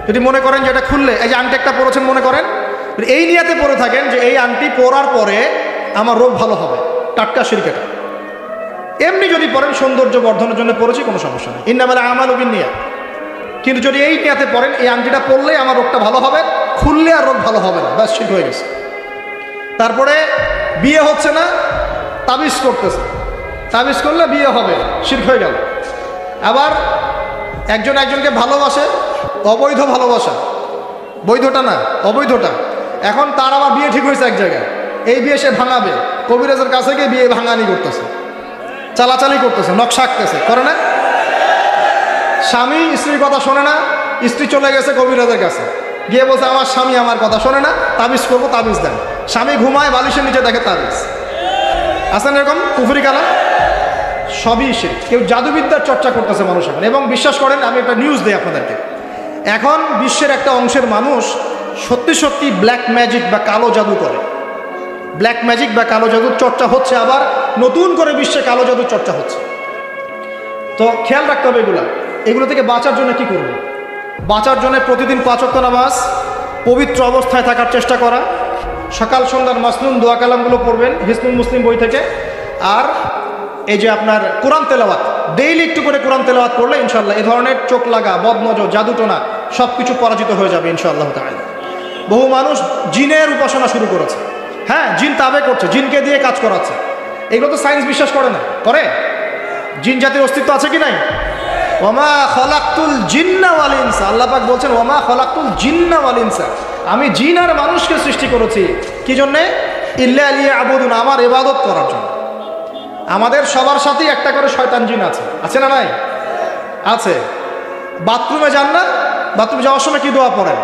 যদি মনে করেন যে এটা খুললে, এই যে আংটি একটা পরেছেন, মনে করেন এই নিয়াতে পরে থাকেন যে এই আংটি পরার পরে আমার রোগ ভালো হবে, টাটকা শিরক এটা। এমনি যদি পড়েন সৌন্দর্য বর্ধনের জন্য পড়েছি, কোনো সমস্যা নেই, ইন্নামাল আমালু বিন্নিয়াত। কিন্তু যদি এই নিয়াতে পড়েন এই আংটিটা পরলে আমার রোগটা ভালো হবে, খুললে আর রোগ ভালো হবে না, ব্যাস শিরক হয়ে গেছে। তারপরে বিয়ে হচ্ছে না, তাবিজ করতেছে, তাবিজ করলে বিয়ে হবে, শিরক হয়ে গেল। আবার একজন একজনকে ভালোবাসে, অবৈধ ভালোবাসা, বৈধটা না, অবৈধটা। এখন তার আবার বিয়ে ঠিক হয়েছে এক জায়গায়, এই বিয়ে সে ভাঙাবে, কবিরাজের কাছে গিয়ে বিয়ে ভাঙানি করতেছে, চালাচালি করতেছে, নকশা আঁকতেছে, করে না? স্বামী স্ত্রীর কথা শোনে না, স্ত্রী চলে গেছে কবিরাজের কাছে, গিয়ে বলছে আমার স্বামী আমার কথা শোনে না, তাবিজ করবো, তাবিজ দেন। স্বামী ঘুমায়, বালিশের নিচে দেখে তাবিজ। আছেন এরকম কুফরি কালা? সবই শিরক। কেউ জাদুবিদ্যার চর্চা করতেছে মানুষ এখন। এবং বিশ্বাস করেন, আমি একটা নিউজ দিই আপনাদেরকে, এখন বিশ্বের একটা অংশের মানুষ সত্যি সত্যি ব্ল্যাক ম্যাজিক বা কালো জাদু করে। ব্ল্যাক ম্যাজিক বা কালো জাদুর চর্চা হচ্ছে, আবার নতুন করে বিশ্বে কালো জাদুর চর্চা হচ্ছে। তো খেয়াল রাখতে হবে এগুলো থেকে বাঁচার জন্য কি করব? বাঁচার জন্য প্রতিদিন 5 ওয়াক্ত নামাজ, পবিত্র অবস্থায় থাকার চেষ্টা করা, সকাল সন্ধ্যার মাসনুন দোয়া কালামগুলো পড়বেন হিসনুল মুসলিম বই থেকে। আর এই যে আপনার কোরআন তেলাওয়াত, ডেইলি একটু করে কোরআন তেলাওয়াত করলে ইনশাআল্লাহ এই ধরনের চোখ লাগা, বদনজর, জাদুটোনা সব কিছু পরাজিত হয়ে যাবে ইনশাআল্লাহ তাআলা। বহু মানুষ জিনের উপাসনা শুরু করেছে, হ্যাঁ, জিন তাবে করছে, জিনকে দিয়ে কাজ করাচ্ছে। এগুলো তো সায়েন্স বিশ্বাস করে না, করে? জিন জাতির অস্তিত্ব আছে কি নাই? ওমা খলাকতুল জিন্না ওয়াল ইনসা, আল্লাহ পাক বলছেন ওমা খলাকতুল জিন্না ওয়াল ইনসা, আমি জিন আর মানুষকে সৃষ্টি করেছি কি জন্যে? ইল্লা লিয়াবুদুন, আমার ইবাদত করার জন্য। আমাদের সবার সাথেই একটা করে শয়তান জিন আছে, আছে না নাই? আছে। বাথরুমে যান না, বাথরুমে যাওয়ার সময় কি দোয়া পড়েন?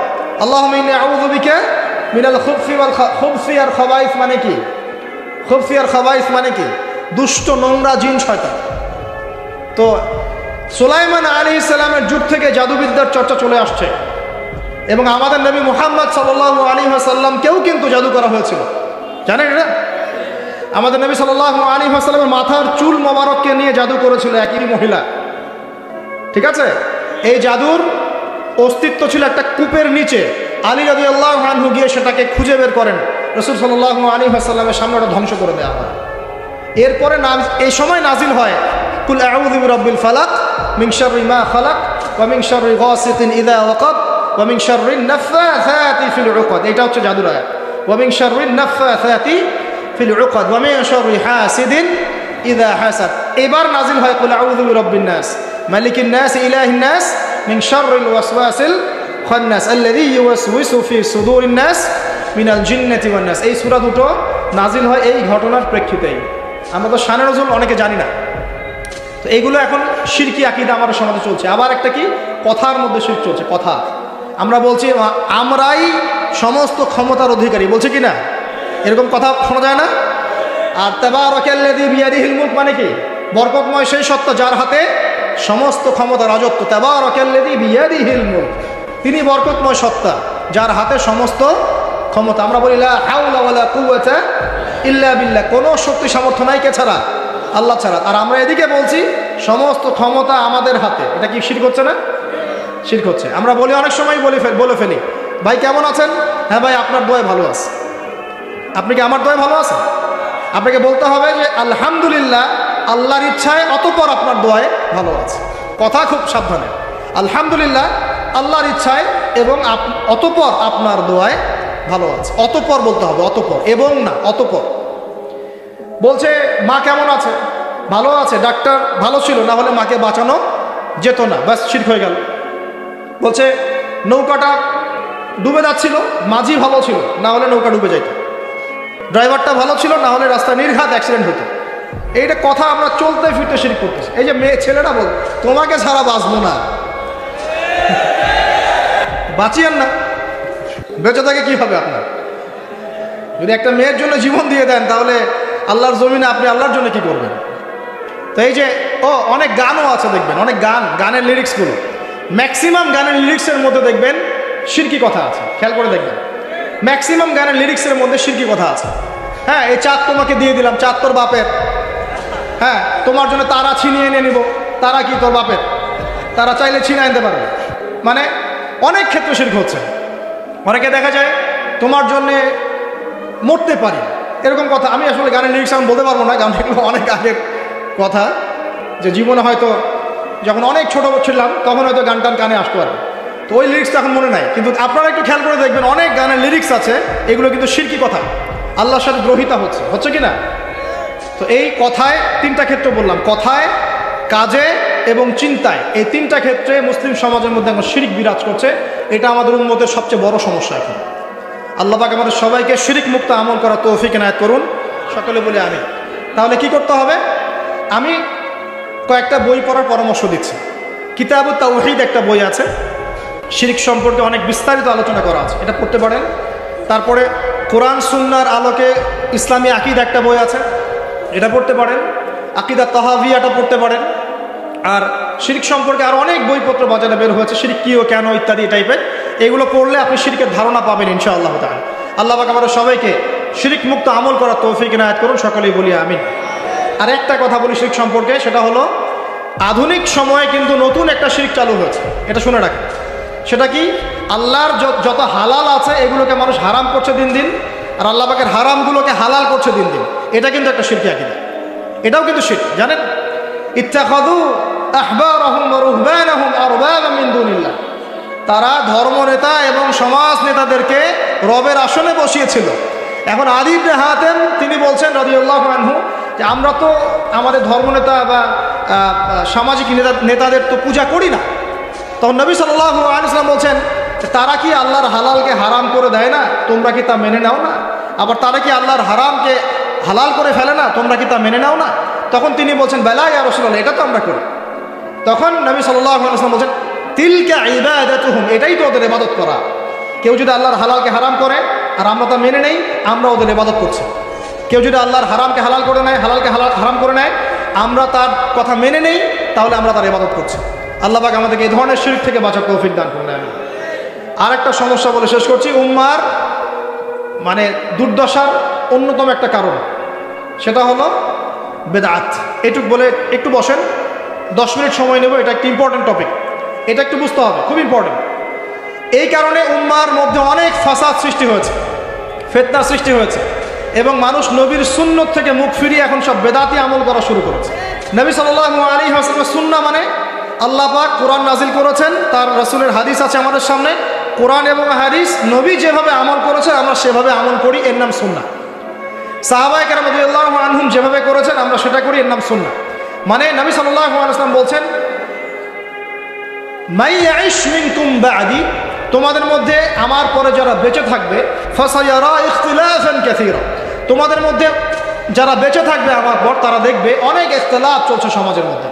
আল্লাহুম্মা ইন্নী আউযু বিকা মিনাল খুবসি আর খাবাইস, মানে কি? খুবসি আর খাবাইস মানে কি? দুষ্ট, নোংরা জিন, শয়তান। তো সুলাইমান আলাইহিস সালামের যুগ থেকে জাদুবিদ্যার চর্চা চলে আসছে, এবং আমাদের নবী মুহাম্মদ সাল্লাল্লাহু আলাইহি ওয়াসাল্লামকেও কিন্তু জাদু করা হয়েছিল, জানেন এটা? আমাদের নবী সাল্লাল্লাহু আলাইহি ওয়াসাল্লামের মাথার চুল মোবারককে নিয়ে জাদু করেছিল একই মহিলা, ঠিক আছে? এই জাদুর অস্তিত্ব ছিল একটা কূপের নিচে, আলী রাদিয়াল্লাহু আনহু গিয়ে সেটাকে খুঁজে বের করেন, রাসূল সাল্লাল্লাহু আলাইহি ওয়াসাল্লামের সামনে ওটা ধ্বংস করে দেওয়া হয়। এরপরে এই সময় নাজিল হয় কুল আউযু বিরাব্বিল ফালাক মিন শাররি মা খালাক ওয়া মিন শাররি গাসিকিন ইযা ওয়াকাব ওয়া মিন শাররিন নাফাসাতি ফিল উকাদ। এটা হচ্ছে জাদুর আয়াত। ওয়া মিন শাররিন নাফাসাতি ফিল উকাদ ওয়া মিন শাররি হাসিদিন ইযা হাসাদ। এবার নাজিল হয় কুল আউযু বিরাব্বিন নাস মালিকিন নাস ইলাহিন নাস মিন শাররিল ওয়াসওয়াসিল খান্নাস আল্লাযী ইউওয়াসওয়িসু ফি সুদুরিন নাস মিনাল জিন্নাতি ওয়ান নাস। এই সূরা দুটো নাজিল হয় এই ঘটনার প্রেক্ষিতেই। আমরা তো শানে নজুল অনেকে জানি না, তো এইগুলো এখন শিরকি আকীদা আমাদের সমাজে চলছে। আবার একটা কি কথার মধ্যে শিরক চলছে, কথা। আমরা বলছি আমরাই সমস্ত ক্ষমতার অধিকারী, বলছে কি না? এরকম কথা শোনা যায় না? আর তাবারাকাল্লাযী বিয়াদিহিল মুলক মানে কি? বরকতময় সেই সত্তা যার হাতে সমস্ত ক্ষমতা, রাজত্ব। তাবারাকাল্লাযী বিয়াদিহিল মুলক, তিনি বরকতময় সত্তা যার হাতে সমস্ত ক্ষমতা। আমরা বলি লা হাওলা ওয়ালা কুওয়াতা ইল্লা বিল্লাহ, কোনো শক্তি সামর্থ্য নাই কে ছাড়া? আল্লাহ ছাড়া। আর আমরা এদিকে বলছি সমস্ত ক্ষমতা আমাদের হাতে। এটা কি শিরক হচ্ছে না? শিরক হচ্ছে। আমরা বলি অনেক সময় বলে ফেলি, ভাই কেমন আছেন? হ্যাঁ ভাই আপনার দোয়ায় ভালো আছে। আপনি কি আমার দোয়ায় ভালো আছেন? আপনাকে বলতে হবে যে আলহামদুলিল্লাহ, আল্লাহর ইচ্ছায় অতঃপর আপনার দোয়ায় ভালো আছে। কথা খুব সাবধানে, আলহামদুলিল্লাহ আল্লাহর ইচ্ছায় এবং অতঃপর আপনার দোয়ায় ভালো আছে। অতঃপর বলতে হবে, অতঃপর, এবং না, অতঃপর। বলছে মা কেমন আছে? ভালো আছে, ডাক্তার ভালো ছিল, না হলে মাকে বাঁচানো যেত না, ব্যাস শিরক হয়ে গেল। বলছে নৌকাটা ডুবে যাচ্ছিল, মাঝি ভালো ছিল, না হলে নৌকা ডুবে যাইত। ড্রাইভারটা ভালো ছিল, না হলে রাস্তায় নির্ঘাত অ্যাক্সিডেন্ট হতো। এইটা কথা আমরা চলতে ফিরতে শিরক করতেছি। এই যে ছেলেরা বল তোমাকে ছাড়া বাঁচবো না, বাঁচিয়েন না, বেঁচে থাকে কি হবে আপনার? যদি একটা মেয়ের জন্য জীবন দিয়ে দেন, তাহলে আল্লাহর জমিনে আপনি আল্লাহর জন্য কি করবেন? তো এই যে অনেক গানও আছে দেখবেন, অনেক গানের লিরিক্সগুলো, ম্যাক্সিমাম গানের লিরিক্সের মধ্যে দেখবেন শিরকি কথা আছে। খেয়াল করে দেখবেন, ম্যাক্সিমাম গানের লিরিক্সের মধ্যে শিরকি কথা আছে। হ্যাঁ, এই চাঁদ তোমাকে দিয়ে দিলাম, চাঁদ তোর বাপের। হ্যাঁ, তোমার জন্য তারা ছিনিয়ে এনে নিব, তারা কি তোর বাপের? তারা চাইলে ছিনিয়ে আনতে পারবে। মানে অনেক ক্ষেত্রে শিরক হচ্ছে। অনেকে দেখা যায় তোমার জন্যে মরতে পারি, এরকম কথা। আমি আসলে গানের লিরিক্স আমি বলতে পারবো না, কারণ এগুলো অনেক আগের কথা, যে জীবনে হয়তো যখন অনেক ছোটো ছিলাম তখন হয়তো গান টান কানে আসতে পারে, তো ওই লিরিক্সটা এখন মনে নাই। কিন্তু আপনারা একটু খেয়াল করে দেখবেন, অনেক গানের লিরিক্স আছে, এগুলো কিন্তু শিরকি কথা, আল্লাহর সাথে দ্রোহিতা হচ্ছে কি না? তো এই কথায় তিনটা ক্ষেত্র বললাম, কথায়, কাজে এবং চিন্তায়। এই তিনটা ক্ষেত্রে মুসলিম সমাজের মধ্যে এখন শিরক বিরাজ করছে। এটা আমাদের উম্মতের সবচেয়ে বড় সমস্যা এখন। আল্লাহ পাক আমাদের সবাইকে শিরক মুক্ত আমল করার তৌফিক এনায়েত করুন, সকলে বলি আমিন। তাহলে কি করতে হবে? আমি কয়েকটা বই পড়ার পরামর্শ দিচ্ছি। কিতাবুত তাওহীদ একটা বই আছে, শিরক সম্পর্কে অনেক বিস্তারিত আলোচনা করা আছে, এটা পড়তে পারেন। তারপরে কোরআন সুন্নাহর আলোকে ইসলামী আকীদা একটা বই আছে, এটা পড়তে পারেন। আকীদা তাহাবিয়াটা পড়তে পারেন। আর শিরক সম্পর্কে আরও অনেক বইপত্র বাজারে বের হয়েছে, শিরক কী ও কেন ইত্যাদি টাইপের। এগুলো পড়লে আপনি শিরকের ধারণা পাবেন ইনশাআল্লাহ তাআলা। আল্লাহ পাক আমাদের সবাইকে শিরক মুক্ত আমল করার তৌফিক এনায়েত করুন, সকলেই বলি আমিন। আর একটা কথা বলি শিরক সম্পর্কে, সেটা হলো আধুনিক সময়ে কিন্তু নতুন একটা শিরক চালু হয়েছে, এটা শুনে রাখেন। সেটা কি? আল্লাহর যত হালাল আছে এগুলোকে মানুষ হারাম করছে দিন দিন, আর আল্লাহ পাকের হারামগুলোকে হালাল করছে দিন দিন। এটা কিন্তু একটা শিরকি আকীদা, এটাও কিন্তু শিরক, জানেন? ইত্তাখাযু আহবারহুম ওয়া রুহবানাহুম আরবাবাম মিন দুনিল্লাহ, তারা ধর্ম নেতা এবং সমাজ নেতাদেরকে রবের আসনে বসিয়েছিল। এখন আলী ইবনে হাতেম তিনি বলছেন রাদিয়াল্লাহু আনহু যে আমরা তো আমাদের ধর্মনেতা বা সামাজিক নেতাদের তো পূজা করি না। তখন নবী সাল্লাল্লাহু আলাইহি ওয়াসাল্লাম বলছেন তারা কি আল্লাহর হালালকে হারাম করে দেয় না? তোমরা কি তা মেনে নাও না? আবার তারা কি আল্লাহর হারামকে হালাল করে ফেলে না? তোমরা কি তা মেনে নাও না? তখন তিনি বলছেন বেলা ইয়া রাসূলুল্লাহ, এটা তো আমরা করি। তখন নবী সাল্লাল্লাহু আলাইহি ওয়াসাল্লাম বলছেন তিলকা ইবাদাতুহুম, এটাই তো ওদের ইবাদত করা। কেউ যদি আল্লাহর হালালকে হারাম করে আর আমরা তা মেনে নেই, আমরা ওদের ইবাদত করছি। কেউ যদি আল্লাহর হারামকে হালাল করে নেয়, হালালকে হারাম করে নেয়, আমরা তার কথা মেনে নেই, তাহলে আমরা তার ইবাদত করছি। আল্লাহ পাক আমাদেরকে এই ধরনের শিরক থেকে বাঁচার তৌফিক দান করুন। আমি আরেকটা সমস্যা বলে শেষ করছি, উম্মার মানে দুর্দশার অন্যতম একটা কারণ, সেটা হলো বেদাত। এটুক বলে একটু বসেন, 10 মিনিট সময় নেব, এটা একটা ইম্পর্টেন্ট টপিক, এটা একটু বুঝতে হবে, খুব ইম্পর্টেন্ট। এই কারণে উম্মার মধ্যে অনেক ফাসাদ সৃষ্টি হয়েছে, ফিতনা সৃষ্টি হয়েছে, এবং মানুষ নবীর সুন্নত থেকে মুখ ফিরিয়ে এখন সব বেদাতি আমল করা শুরু করেছে। নবী সাল্লাল্লাহু আলাইহি ওয়াসাল্লামের সুন্নাহ মানে আল্লাহ পাক কোরআন নাজিল করেছেন, তার রাসূলের হাদিস আছে আমাদের সামনে, কোরআন এবং হাদিস, নবী যেভাবে আমল করেছেন আমরা সেভাবে আমল করি, এর নাম সুন্নাহ। সাহাবায়ে কেরাম রাদিয়াল্লাহু আনহুম যেভাবে করেছেন আমরা সেটা করি, এর নাম সুন্নাহ। মানে নবী সাল্লাল্লাহু আলাইহি ওয়াসাল্লাম বলছেন, মাই ইয়াইশ মিনকুম বা'দি, তোমাদের মধ্যে আমার পরে যারা বেঁচে থাকবে, ফাসায়ারা ইখতিলাফান কাসীরা, তোমাদের মধ্যে যারা বেঁচে থাকবে আমার পর তারা দেখবে অনেক ইখতিলাফ চলছে সমাজের মধ্যে।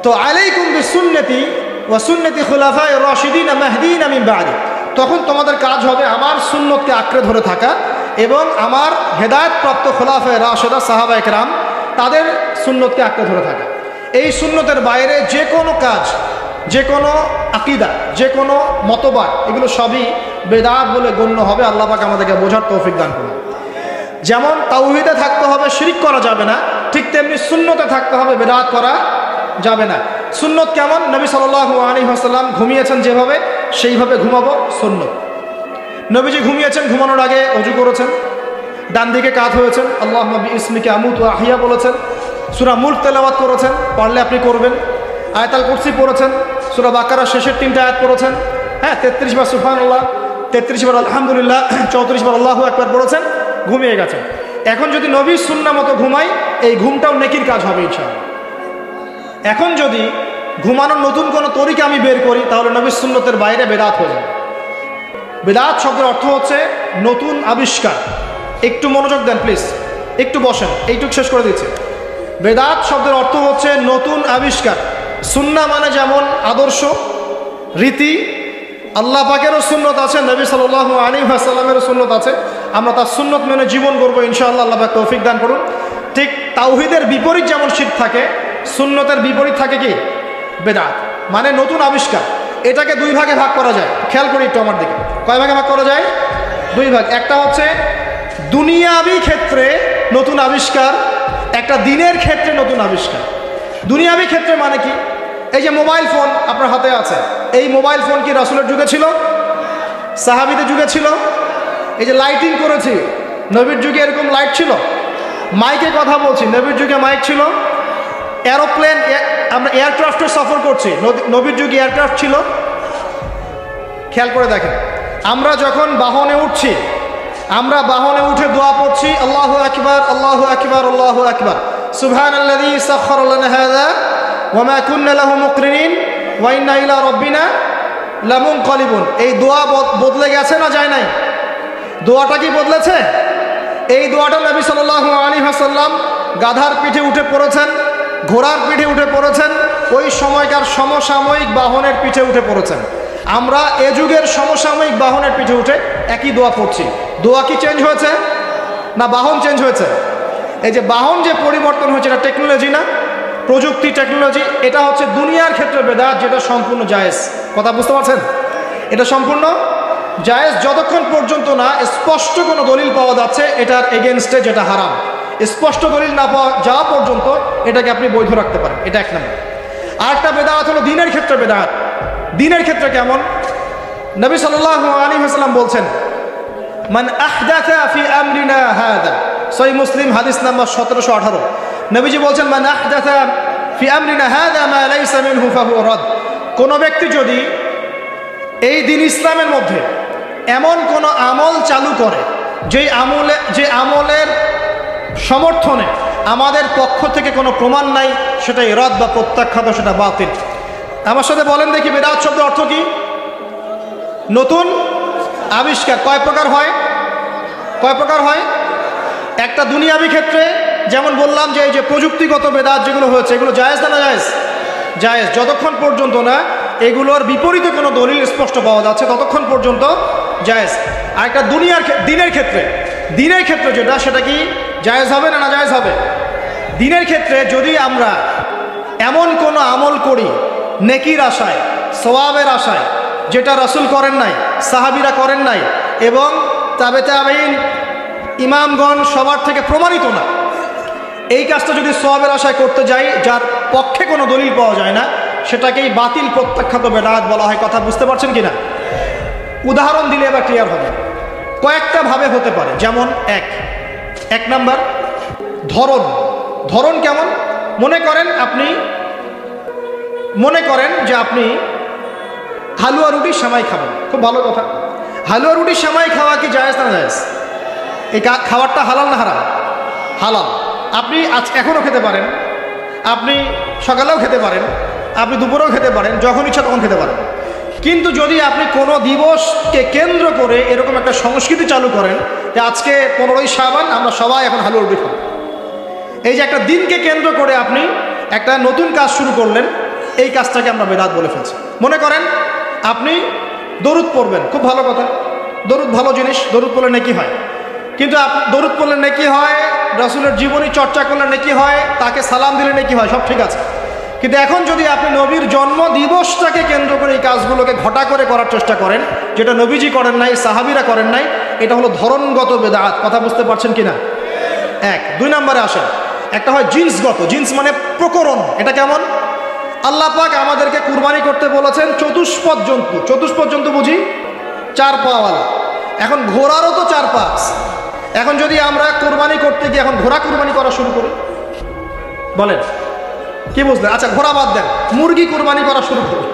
তো আলাইকুম বিসুন্নতি ওয়া সুন্নতি খুলাফায়ে রাশিদিন মাহদিন মিন বা'দি, তখন তোমাদের কাজ হবে আমার সুন্নতকে আঁকড়ে ধরে থাকা এবং আমার হেদায়েতপ্রাপ্ত খুলাফায়ে রাশিদা সাহাবায়ে কেরাম তাদের সুন্নতকে আঁকড়ে ধরে থাকা। এই সুন্নতের বাইরে যে কোনো কাজ, যে কোনো আকীদা, যে কোনো মতবাদ, এগুলো সবই বেদাত বলে গণ্য হবে। আল্লাহ পাক আমাদেরকে বোঝার তৌফিক দান করুন। যেমন তাওহীদে থাকতে হবে, শিরক করা যাবে না, ঠিক তেমনি সুন্নতে থাকতে হবে, বেদাত করা যাবে না। সুন্নত কেমন? নবী সাল্লাল্লাহু আলাইহি ওয়াসাল্লাম ঘুমিয়েছেন যেভাবে, সেইভাবে ঘুমাবো সুন্নত। নবীজি ঘুমিয়েছেন, ঘুমানোর আগে ওযু করেছেন, ডান দিকে কাত হয়েছেন, আল্লাহুম্মা বিইসমিকা আমুতু ওয়া আহইয়া বলেছেন, সূরা মুলক তেলাওয়াত করেছেন, পারলে আপনি করবেন, আয়াতুল কুরসি পড়েছেন, সূরা বাকারার শেষের 3টা আয়াত পড়েছেন, হ্যাঁ 33 বার সুবহানাল্লাহ, 33 বার আলহামদুলিল্লাহ, 34 বার আল্লাহু আকবার পড়েছেন, ঘুমিয়ে গেছেন। এখন যদি নবীর সুন্নাহ মতো ঘুমাই, এই ঘুমটাও নেকির কাজ হবে ইনশাআল্লাহ। এখন যদি ঘুমানোর নতুন কোনো তরিকা আমি বের করি, তাহলে নবীর সুন্নতের বাইরে বেদাত হয়ে যাবে। বেদাত শব্দের অর্থ হচ্ছে নতুন আবিষ্কার। একটু মনোযোগ দেন প্লিজ, একটু বসেন, এইটুক শেষ করে দিচ্ছি। বেদাত শব্দের অর্থ হচ্ছে নতুন আবিষ্কার। সুন্নাহ মানে যেমন আদর্শ, রীতি, আল্লাহ পাকেরও সুন্নত আছে, নবী সাল্লাল্লাহু আলাইহি ওয়াসাল্লামেরও সুন্নত আছে, আমরা তার সুন্নত মেনে জীবন করবো ইনশাআল্লাহ। আল্লাহ পাক তৌফিক দান করুন। ঠিক তাওহীদের বিপরীত যেমন শিরক থাকে, সুন্নতের বিপরীত থাকে কি? বেদাত, মানে নতুন আবিষ্কার। এটাকে দুই ভাগে ভাগ করা যায়, খেয়াল করি একটু আমার দিকে। কয় ভাগে ভাগ করা যায়? দুই ভাগ। একটা হচ্ছে দুনিয়াবি ক্ষেত্রে নতুন আবিষ্কার, একটা দিনের ক্ষেত্রে নতুন আবিষ্কার। দুনিয়াবি ক্ষেত্রে মানে কি? এই যে মোবাইল ফোন আপনার হাতে আছে, এই মোবাইল ফোন কি রাসূলের যুগে ছিল? সাহাবীদের যুগে ছিল? এই যে লাইটিং করেছি, নবীর যুগে এরকম লাইট ছিল? মাইকে কথা বলছি, নবীর যুগে মাইক ছিল? এরোপ্লেন, আমরা এয়ারক্রাফটে সফর করছি, নবীর যুগে এয়ারক্রাফট ছিল? খেয়াল করে দেখেন, আমরা যখন বাহনে উঠছি, আমরা বাহনে উঠে দোয়া পড়ছি, আল্লাহু আকবার আল্লাহু আকবার আল্লাহু আকবার, সুবহানাল্লাযী সাখখারা লানা হাযা ওয়া মা কুন্না লাহু মুকরিনিন ওয়া ইন্না ইলা রাব্বিনা লামুনকালিবুন। এই দোয়া বদলে গেছে না যায় নাই? দোয়াটা কি বদলেছে? এই দোয়াটা নবী সাল্লাল্লাহু আলাইহি ওয়াসাল্লাম গাধার পিঠে উঠে পড়েছেন, ঘোড়ার পিঠে উঠে পড়েছেন, ওই সময়কার সমসাময়িক বাহনের পিঠে উঠে পড়েছেন। আমরা এ যুগের সমসাময়িক বাহনের পিঠে উঠে একই দোয়া পড়ছি। দোয়া কি চেঞ্জ হয়েছে না বাহন চেঞ্জ হয়েছে? এই যে বাহন যে পরিবর্তন হয়েছে, এটা টেকনোলজি না? প্রযুক্তি, টেকনোলজি। এটা হচ্ছে দুনিয়ার ক্ষেত্রে বেদাত, যেটা সম্পূর্ণ জায়েজ। কথা বুঝতে পারছেন? এটা সম্পূর্ণ জায়েজ যতক্ষণ পর্যন্ত না স্পষ্ট কোনো দলিল পাওয়া যাচ্ছে এটার এগেনস্টে, যেটা হারাম। স্পষ্ট দলিল না পাওয়া যাওয়া পর্যন্ত এটাকে আপনি বৈধ রাখতে পারেন, এটা এক নম্বর। আরেকটা বেদাত হলো দিনের ক্ষেত্রে বেদাত। দিনের ক্ষেত্রে কেমন? নবী সাল্লাল্লাহু আলাইহি ওয়াসাল্লাম বলছেন, মান আহদাথা ফি আমরিনা হাযা, সহিহ মুসলিম হাদিস নাম্বার 1718। নবীজি বলছেন, মান আহদাথা ফি আমরিনা হাযা মা লাইসা মিনহু ফাহুয়া রাদ। কোন ব্যক্তি যদি এই দিন ইসলামের মধ্যে এমন কোন আমল চালু করে যে আমলের সমর্থনে আমাদের পক্ষ থেকে কোনো প্রমাণ নাই, সেটাই রদ বা প্রত্যাখ্যাত, সেটা বাতিল। আমার সাথে বলেন দেখি, বেদাত শব্দের অর্থ কি? নতুন আবিষ্কার। কয় প্রকার হয়? কয় প্রকার হয়? একটা দুনিয়াবি ক্ষেত্রে, যেমন বললাম যে এই যে প্রযুক্তিগত বেদাত যেগুলো হয়েছে, এগুলো জায়েজ না জায়েজ? জায়েজ যতক্ষণ পর্যন্ত না এগুলোর বিপরীতে কোনো দলিল স্পষ্ট পাওয়া যাচ্ছে ততক্ষণ পর্যন্ত জায়েজ। আর একটা দিনের ক্ষেত্রে যেটা, সেটা কি জায়েজ হবে না নাজায়েজ হবে? দিনের ক্ষেত্রে যদি আমরা এমন কোনো আমল করি নেকির আশায়, সওয়াবের আশায়, যেটা রাসূল করেন নাই, সাহাবীরা করেন নাই, এবং তাবেঈন ইমামগণ সবার থেকে প্রমাণিত না, এই কাজটা যদি সওয়াবের আশায় করতে যাই, যার পক্ষে কোনো দলিল পাওয়া যায় না, সেটাকেই বাতিল প্রত্যাখ্যাত বেদাত বলা হয়। কথা বুঝতে পারছেন কিনা? উদাহরণ দিলে এবার ক্লিয়ার হবে। কয়েকটা ভাবে হতে পারে। যেমন এক নাম্বার ধরন কেমন? মনে করেন যে আপনি হালুয়া রুটি সেমাই খাবেন, খুব ভালো কথা। হালুয়া রুটি সেমাই খাওয়া কি জায়েজ না জায়েজ? এই খাবারটা হালাল না হারাম? হালাল। আপনি এখনও খেতে পারেন, আপনি সকালেও খেতে পারেন, আপনি দুপুরেও খেতে পারেন, যখন ইচ্ছা তখন খেতে পারেন। কিন্তু যদি আপনি কোনো দিবসকে কেন্দ্র করে এরকম একটা সংস্কৃতি চালু করেন যে আজকে 15ই শাবান আমরা সবাই এখন হালুয়া রুটি খাবো, এই যে একটা দিনকে কেন্দ্র করে আপনি একটা নতুন কাজ শুরু করলেন, এই কাজটাকে আমরা বেদাত বলে ফেলছি। মনে করেন আপনি দরুদ পড়বেন, খুব ভালো কথা, দরুদ ভালো জিনিস, দরুদ পড়লে নেকি হয়। কিন্তু দরুদ পড়লে নেকি হয়, রাসূলের জীবনী চর্চা করলে নেকি হয়, তাকে সালাম দিলে নেকি হয়, সব ঠিক আছে। কিন্তু এখন যদি আপনি নবীর জন্ম দিবসটাকে কেন্দ্র করে এই কাজগুলোকে ঘটা করে করার চেষ্টা করেন, যেটা নবীজি করেন নাই, সাহাবীরা করেন নাই, এটা হলো ধরনগত বেদাত। কথা বুঝতে পারছেন কিনা? 2 নম্বরে আসেন, একটা হয় জিন্সগত। জিন্স মানে প্রকরণ। এটা কেমন? আল্লাহ পাক আমাদেরকে কুরবানি করতে বলেছেন চতুষ্পদ জন্তু। চতুষ্পদ জন্তু বুঝি 4 পাওয়ালা। এখন ঘোড়ারও তো 4 পা আছে। এখন যদি আমরা কুরবানি করতে গিয়ে এখন ঘোড়া কুরবানি করা শুরু করি, বলেন কি বুঝলেন? আচ্ছা ঘোড়া বাদ দেন, মুরগি কুরবানি করা শুরু করলেন,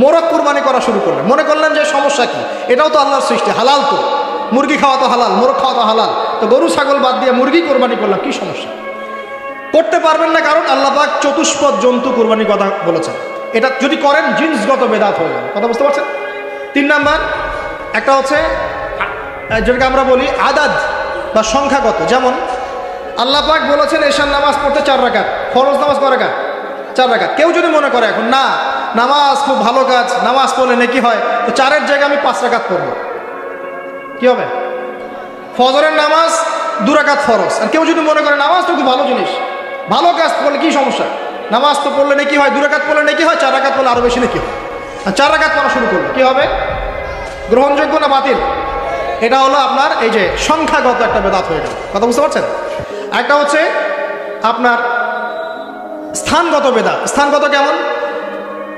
মোরগ কুরবানি করা শুরু করলেন, মনে করলেন যে সমস্যা কি, এটাও তো আল্লাহর সৃষ্টি, হালাল তো, মুরগি খাওয়া তো হালাল, মোরগ খাওয়া তো হালাল, তো গরু ছাগল বাদ দিয়ে মুরগি কুরবানি করলাম, কি সমস্যা? করতে পারবেন না, কারণ আল্লাহ পাক চতুষ্পদ জন্তু কুরবানির কথা বলেছেন। এটা যদি করেন জিন্সগত বেদাত হয়ে যাবে। কথা বুঝতে পারছেন? 3 নাম্বার একটা হচ্ছে যেটাকে আমরা বলি আদাদ বা সংখ্যাগত। যেমন আল্লাহ পাক বলেছেন এশার নামাজ পড়তে 4 রাকাত, ফরজ নামাজ কয় রাকাত? 4 রাকাত। কেউ যদি মনে করে এখন না নামাজ খুব ভালো কাজ, নামাজ পড়লে নেকি হয়, তো 4-এর জায়গায় আমি 5 রাকাত পড়বো, কি হবে? ফজরের নামাজ 2 রাকাত ফরজ। আর কেউ যদি মনে করে নামাজ তো খুব ভালো জিনিস, ভালো কাজ করলে কি সমস্যা, নামাজ তো পড়লে নেকি হয়, 2 রাকাত পড়লে নেকি হয়, 4 রাকাত পড়লে আরো বেশি নেকি হয়। আর 4 রাকাত পড়া শুরু করলে কি হবে? গ্রহণযোগ্য না বাতিল? এটা হলো আপনার এই যে সংখ্যাগত একটা বেদাত হয়ে গেল। কথা বুঝতে পারছেন? একটা হচ্ছে আপনার স্থানগত বেদাত। স্থানগত কেমন?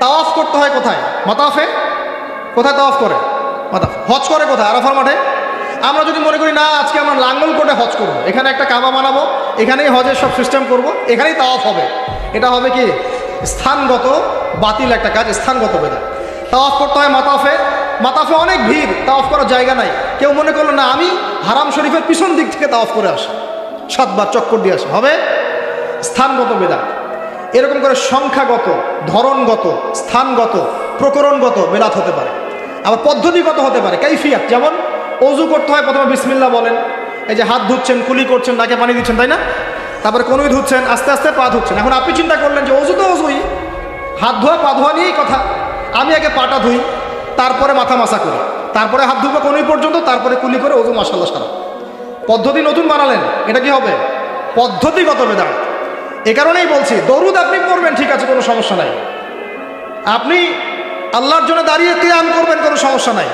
তাওয়াফ করতে হয় কোথায়? মাতাফে। কোথায় তাওয়াফ করে? মাতাফে। হজ করে কোথায়? আরাফার মাঠে। আমরা যদি মনে করি না আজকে আমরা লাঙ্গল কোটে হজ করবো, এখানে একটা কাবা বানাবো, এখানেই হজের সব সিস্টেম করব, এখানেই তাওয়াফ হবে, এটা হবে কি? স্থানগত বাতিল একটা কাজ, স্থানগত বেদাত। তাওয়াফ করতে হয় মাতাফে। মাতাফে অনেক ভিড়, তাওয়াফ করার জায়গা নাই। কেউ মনে করলো না আমি হারাম শরীফের পিছন দিক থেকে তাওয়াফ করে আসি, 7 বার চক্কর দিয়ে আসি, হবে স্থানগত বেদাত। এরকম করে সংখ্যাগত, ধরনগত, স্থানগত, প্রকরণগত বেদাত হতে পারে। আবার পদ্ধতিগত হতে পারে, কাইফিয়াত। যেমন অজু করতে হয়, প্রথমে বিসমিল্লাহ বলেন, এই যে হাত ধুচ্ছেন, কুলি করছেন, নাকে পানি দিচ্ছেন, তাই না? তারপরে কোনোই ধুচ্ছেন, আস্তে আস্তে পা ধুচ্ছেন। এখন আপনি চিন্তা করলেন যে অজু তো অজুই, হাত ধোয়া পা ধোয়া নিয়েই কথা, আমি আগে পাটা ধুই, তারপরে মাথা মাসা করি, তারপরে হাত ধুবো কোনোই পর্যন্ত, তারপরে কুলি করে অজু মাশাআল্লাহ সারা। পদ্ধতি নতুন বানালেন, এটা কি হবে? পদ্ধতিগত বেদাত। এ কারণেই বলছি দরুদ আপনি পড়বেন, ঠিক আছে, কোনো সমস্যা নাই, আপনি আল্লাহর জন্য দাঁড়িয়ে কিয়াম করবেন, কোনো সমস্যা নাই।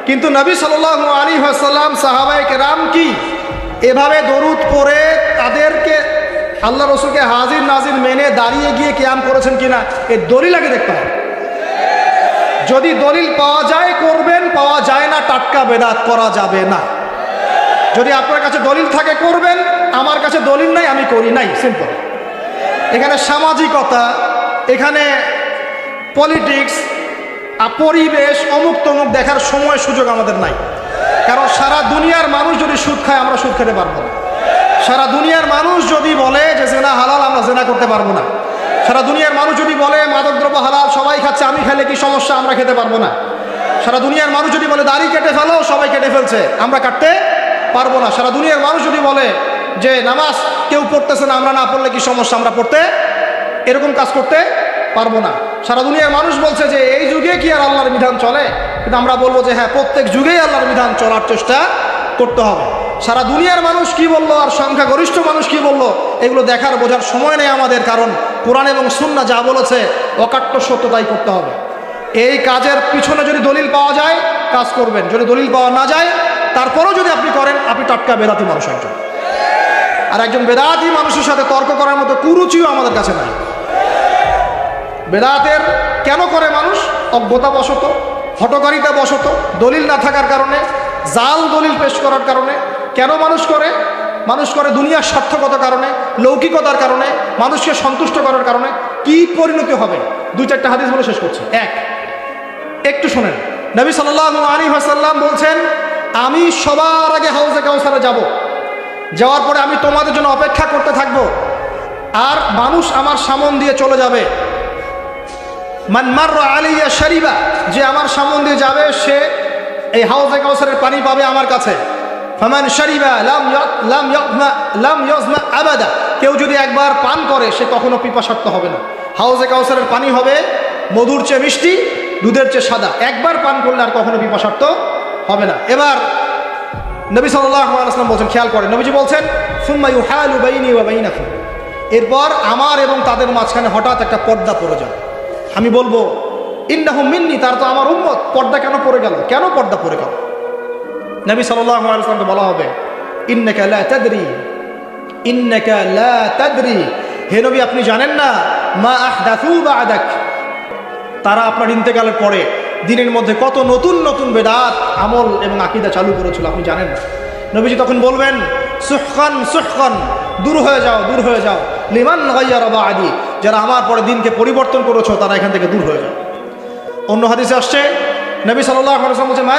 কিন্তু নবী সাল্লাল্লাহু আলাইহি ওয়াসাল্লাম, সাহাবায়ে কেরাম কি এভাবে দরুদ পড়ে তাদেরকে আল্লাহ রসুলকে হাজির নাজির মেনে দাঁড়িয়ে গিয়ে কিয়াম করেছেন কিনা, এই দলিল আগে দেখতে হবে। যদি দলিল পাওয়া যায় করবেন, পাওয়া যায় না টাটকা বেদাত করা যাবে না। যদি আপনার কাছে দলিল থাকে করবেন, আমার কাছে দলিল নাই, আমি করি নাই, সিম্পল। এখানে সামাজিকতা, এখানে পলিটিক্স, পরিবেশ, অমুক তমুক দেখার সময় সুযোগ আমাদের নাই। কারণ সারা দুনিয়ার মানুষ যদি সুদ খায়, আমরা সুদ খেতে পারবো না। সারা দুনিয়ার মানুষ যদি বলে যে জেনা হালাল, আমরা জেনা করতে পারবো না। সারা দুনিয়ার মানুষ যদি বলে মাদকদ্রব্য হালাল, সবাই খাচ্ছে, আমি খেলে কি সমস্যা, আমরা খেতে পারবো না। সারা দুনিয়ার মানুষ যদি বলে দাড়ি কেটে ফেলো, সবাই কেটে ফেলছে, আমরা কাটতে পারবো না। সারা দুনিয়ার মানুষ যদি বলে যে নামাজ কেউ পড়তেছে না, আমরা না পড়লে কি সমস্যা, আমরা পড়তে এরকম কাজ করতে পারবো না। সারা দুনিয়ার মানুষ বলছে যে এই যুগে কি আর আল্লাহর বিধান চলে, কিন্তু আমরা বলবো যে হ্যাঁ, প্রত্যেক যুগেই আল্লাহর বিধান চলার চেষ্টা করতে হবে। সারা দুনিয়ার মানুষ কি বললো আর সংখ্যাগরিষ্ঠ মানুষ কি বললো, এগুলো দেখার বোঝার সময় নেই আমাদের। কারণ কোরআন এবং সুন্নাহ যা বলেছে অকাট্য সত্য তাই করতে হবে। এই কাজের পিছনে যদি দলিল পাওয়া যায় কাজ করবেন, যদি দলিল পাওয়া না যায় তারপরেও যদি আপনি করেন, আপনি টাটকা বেদাতি মানুষ একজন। আর একজন বেদাতি মানুষের সাথে তর্ক করার মতো কুরুচিও আমাদের কাছে নাই। বেদাতের কেন করে মানুষ? অজ্ঞতাবশত, হঠকারিতা বশত, দলিল না থাকার কারণে, জাল দলিল পেশ করার কারণে। কেন মানুষ করে? মানুষ করে দুনিয়ার সার্থকতার কারণে, লৌকিকতার কারণে, মানুষকে সন্তুষ্ট করার কারণে। কি পরিণতি হবে? 2-4টা হাদিস বলে শেষ করছি। একটু শোনেন, নবী সাল্লাল্লাহু আলাইহি ওয়াসাল্লাম বলছেন, আমি সবার আগে হাউজে কাউসারে যাব, যাওয়ার পরে আমি তোমাদের জন্য অপেক্ষা করতে থাকব, আর মানুষ আমার সামন দিয়ে চলে যাবে। মান মাররা আলাইয়া শারিবা, যে আমার সামন দিয়ে যাবে সে এই হাউজে কাউসারের পানি পাবে আমার কাছে। ফামান শারিবা লাম ইয়াজমা আবাদা, কেউ যদি একবার পান করে সে কখনো পিপাসার্ত হবে না। হাউজে কাউসারের পানি হবে মধুর চেয়ে মিষ্টি, দুধের চেয়ে সাদা। একবার পান করলে আর কখনো পিপাসার্ত হবে না। এবার নবী সাল্লাল্লাহু আলাইহি ওয়াসাল্লাম বলছেন, খেয়াল করেন, নবীজি বলছেন, সুম্মা ইউহালু বাইনি ওয়া বাইনাকুম, এরপর আমার এবং তাদের মাঝখানে হঠাৎ একটা পর্দা পড়ে যাবে। আমি বলবো, ইন্নাহুম মিন্নি, তার তো আমার উম্মত, পর্দা কেন পড়ে গেল? কেন পর্দা পড়ে গেল? নবী সাল্লাল্লাহু আলাইহি ওয়াসাল্লামকে বলা হবে, ইন্নাকা লা তাদরি, ইন্নাকা লা তাদরি, হে নবী আপনি জানেন না, মা আহদাসু বা'দাক, তারা আপনার ইন্তেকালের পরে দিনের মধ্যে কত নতুন নতুন বেদাত, আমল এবং আকীদা চালু করেছিল, আপনি জানেন না। নবীজি তখন বলবেন, সুহকান সুহকান, দূর হয়ে যাও, দূর হয়ে যাও, লিমান গায়্যারা বা'দি, যারা আমার পরে দিনকে পরিবর্তন করেছো তারা এখান থেকে দূর হয়ে যাও। অন্য হাদিসে আসছে, নবী সাল্লাল্লাহু আলাইহি ওয়াসাল্লাম বলেছেন,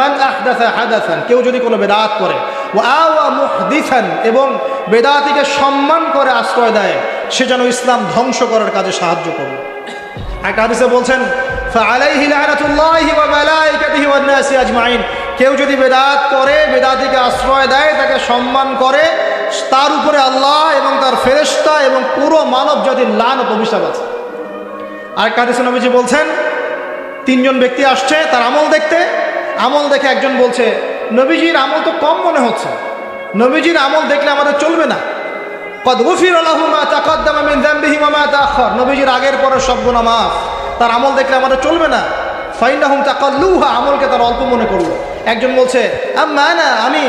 মান আহদাসা হাদাসান, কেউ যদি কোনো বেদাত করে, ওয়া আওয়া মুহদিসান, এবং বেদাতিকে সম্মান করে আশ্রয় দেয়, সে যেন ইসলাম ধ্বংস করার কাজে সাহায্য করবে। একটা হাদিসে বলছেন, ফাআলাইহি লা'নাতুল্লাহি ওয়া মালাইকাতিহি ওয়ান নাসি আজমাইন, কেউ যদি বেদাত করে, বেদাতিকে আশ্রয় দেয়, তাকে সম্মান করে, তার উপরে আল্লাহ এবং তার ফেরেশতা এবং পুরো মানব জাতির লানত অভিশাপ আছে। আরেকটা হাদিসে নবীজি বলছেন, 3 জন ব্যক্তি আসছে তার আমল দেখতে, আমল দেখে একজন বলছে, নবীজির আমল তো কম মনে হচ্ছে, নবীজির আমল দেখলে আমাদের চলবে না। কদ গুফিরা লাহু মা তাকাদ্দামা মিন যামবিহি ওয়া মা তাআখার, নবীজির আগের পরের সব গুনাহ মাফ, তার আমল দেখলে আমাদের চলবে না। ফাইন্নাহুম তাকাল্লুহা, আমলকে তারা অল্প মনে করলো। একজন বলছে, আম্মা আনা, আমি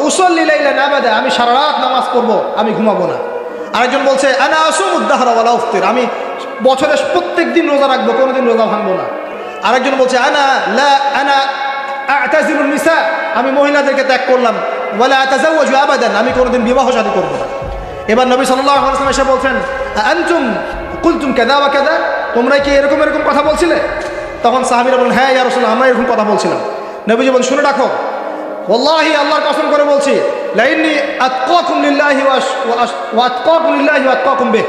উসাল্লি লাইলান আবাদা, আমি সারা রাত নামাজ পড়বো, আমি ঘুমাবো না। আরেকজন বলছে, আনা আসুমুদ দাহরা ওয়ালা উফতির, আমি বছরে প্রত্যেক দিন রোজা রাখবো, কোনোদিন রোজা ভাঙবো না। আরেকজন বলছে, আনা আ'তাজিলুন নিসা, আমি মহিলাদেরকে ত্যাগ করলাম, ওয়ালা আতাজাওয়াজু আবাদান, আমি কোনোদিন বিবাহ শাদী করবো না। এবার নবী সাল্লাল্লাহু আলাইহি ওয়াসাল্লাম এসে বলছেন, আনতুম কুলতুম কাযা ওয়া কাযা, তোমরা কি এরকম এরকম কথা বলছিলে? তখন সাহাবীরা বলেন, হ্যাঁ ইয়া রাসূলুল্লাহ, আমরা এরকম কথা বলছিলাম। নবীজি বলেন, শুনে রাখো, ওয়াল্লাহি, আল্লাহর কসম করে বলছি, লাইন্নী আতকাকুম লিল্লাহি ওয়া আতকাকুম লিল্লাহি ওয়া আতকাকুম বিহি,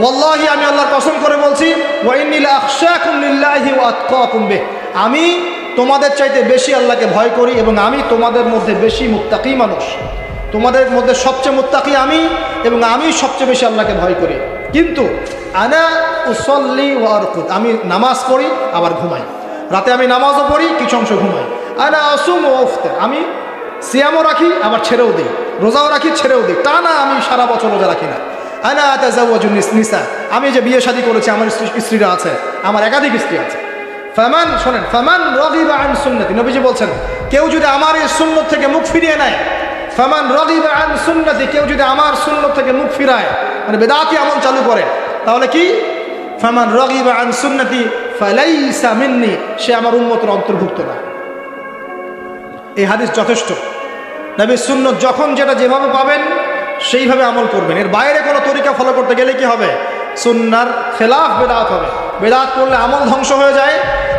ওয়াল্লাহি, আমি আল্লাহর কসম করে বলছি, ওয়া ইন্নী লা আখশাকুম লিল্লাহি ওয়া আতকাকুম বিহি, আমি তোমাদের চাইতে বেশি আল্লাহকে ভয় করি এবং আমি তোমাদের মধ্যে বেশি মুত্তাকি মানুষ, তোমাদের মধ্যে সবচেয়ে মুত্তাকি আমি, এবং আমি সবচেয়ে বেশি আল্লাহকে ভয় করি। কিন্তু আনা উসাল্লি ওয়া আরকুদ, আমি নামাজ পড়ি আবার ঘুমাই, রাতে আমি নামাজও পড়ি, কিছু অংশ ঘুমাই। আনা আসুম ওয়া আফতির, আমি সিয়ামও রাখি আবার ছেড়েও দিই, রোজাও রাখি ছেড়েও দিই, তা না আমি সারা বছর রোজা রাখি না। আনা আতাজাওয়াজুন নিসা, আমি যে বিয়ে শাদী করেছি, আমার স্ত্রীরা আছে, আমার একাধিক স্ত্রী আছে। ফামান, শোনেন, ফামান রাগিবা আন সুন্নতি, নবীজি বলছেন, কেউ যদি আমার এই সুন্নত থেকে মুখ ফিরিয়ে নেয়, ফামান রাগিবা আন সুন্নতি, কেউ যদি আমার সুন্নত থেকে মুখ ফিরায়, মানে বেদাতি আমল চালু করে, তাহলে কি? ফামান রাগিবা আন সুন্নতি ফালাইসা মিন্নি, সে আমার উম্মতের অন্তর্ভুক্ত না। এই হাদিস যথেষ্ট। নবীর সুন্নত যখন যেটা যেভাবে পাবেন সেইভাবে আমল করবেন, এর বাইরে কোনো তরিকা ফলো করতে গেলে কি হবে? সুন্নার খেলাফ বেদাত হবে। বেদাত করলে আমল ধ্বংস হয়ে যায়,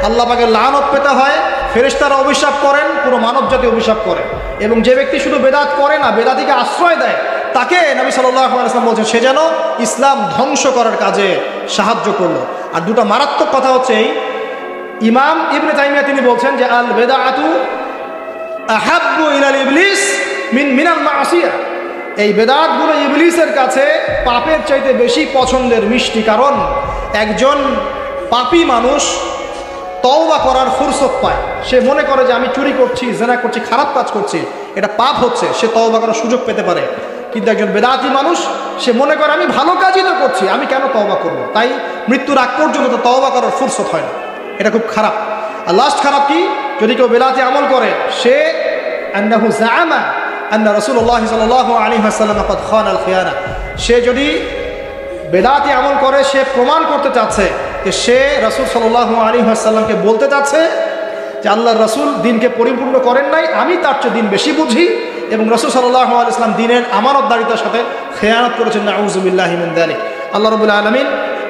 আল্লাহ পাকের লানত পেতে হয়, ফেরেশতারা অভিশাপ করেন, পুরো মানব জাতি অভিশাপ করে। এবং যে ব্যক্তি শুধু বেদাত করে না, বেদাতিকে আশ্রয় দেয়, তাকে নবী সাল্লাল্লাহু আলাইহি ওয়াসাল্লাম বলছেন, সে যেন ইসলাম ধ্বংস করার কাজে সাহায্য করলো। আর দুটো মারাত্মক কথা হচ্ছে এই, ইমাম ইবনে তাইমিয়া তিনি বলছেন যে আল বেদাআতু আহাব্বু ইলাল ইবলিস মিনাল মাসিয়া, এই বেদাতগুলো ইবলিসের কাছে পাপের চাইতে বেশি পছন্দের, মিষ্টি। কারণ একজন পাপী মানুষ তওবা করার ফুরসত পায়, সে মনে করে যে আমি চুরি করছি, জিনা করছি, খারাপ কাজ করছি, এটা পাপ হচ্ছে, সে তওবা করার সুযোগ পেতে পারে। কিন্তু একজন বেদাতি মানুষ, সে মনে করে আমি ভালো কাজই তো করছি, আমি কেন তওবা করব? তাই মৃত্যুর আগ পর্যন্ত তো তওবা করার ফুরসত হয় না। এটা খুব খারাপ। আর লাস্ট খারাপ কি? যদি কেউ বেদাতি আমল করে, সে আন্নাহু জাআমা আন্না রাসূলুল্লাহ সাল্লাল্লাহু আলাইহি ওয়াসাল্লাম ক্বাদ খানা আল খিয়ানা, সে যদি বেদাতি আমল করে, সে প্রমাণ করতে চাচ্ছে যে সে রাসূল সাল্লাল্লাহু আলাইহি ওয়াসাল্লামকে বলতে চাচ্ছে যে আল্লাহর রাসূল দিনকে পরিপূর্ণ করেন নাই, আমি তার চেয়ে দিন বেশি বুঝি, এবং রাসূল সাল্লাল্লাহু আলাইহি ওয়াসাল্লাম দিনের আমানতদারিতার সাথে খেয়ানত করেছেন। নাউযু বিল্লাহি মিন যালিক। আল্লাহ রাব্বুল আলামিন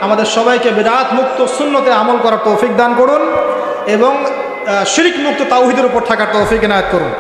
আমাদের সবাইকে বিদআত মুক্ত সুন্নতে আমল করার তৌফিক দান করুন এবং শিরক মুক্ত তাওহীদের উপর থাকার তৌফিক এনায়েত করুন।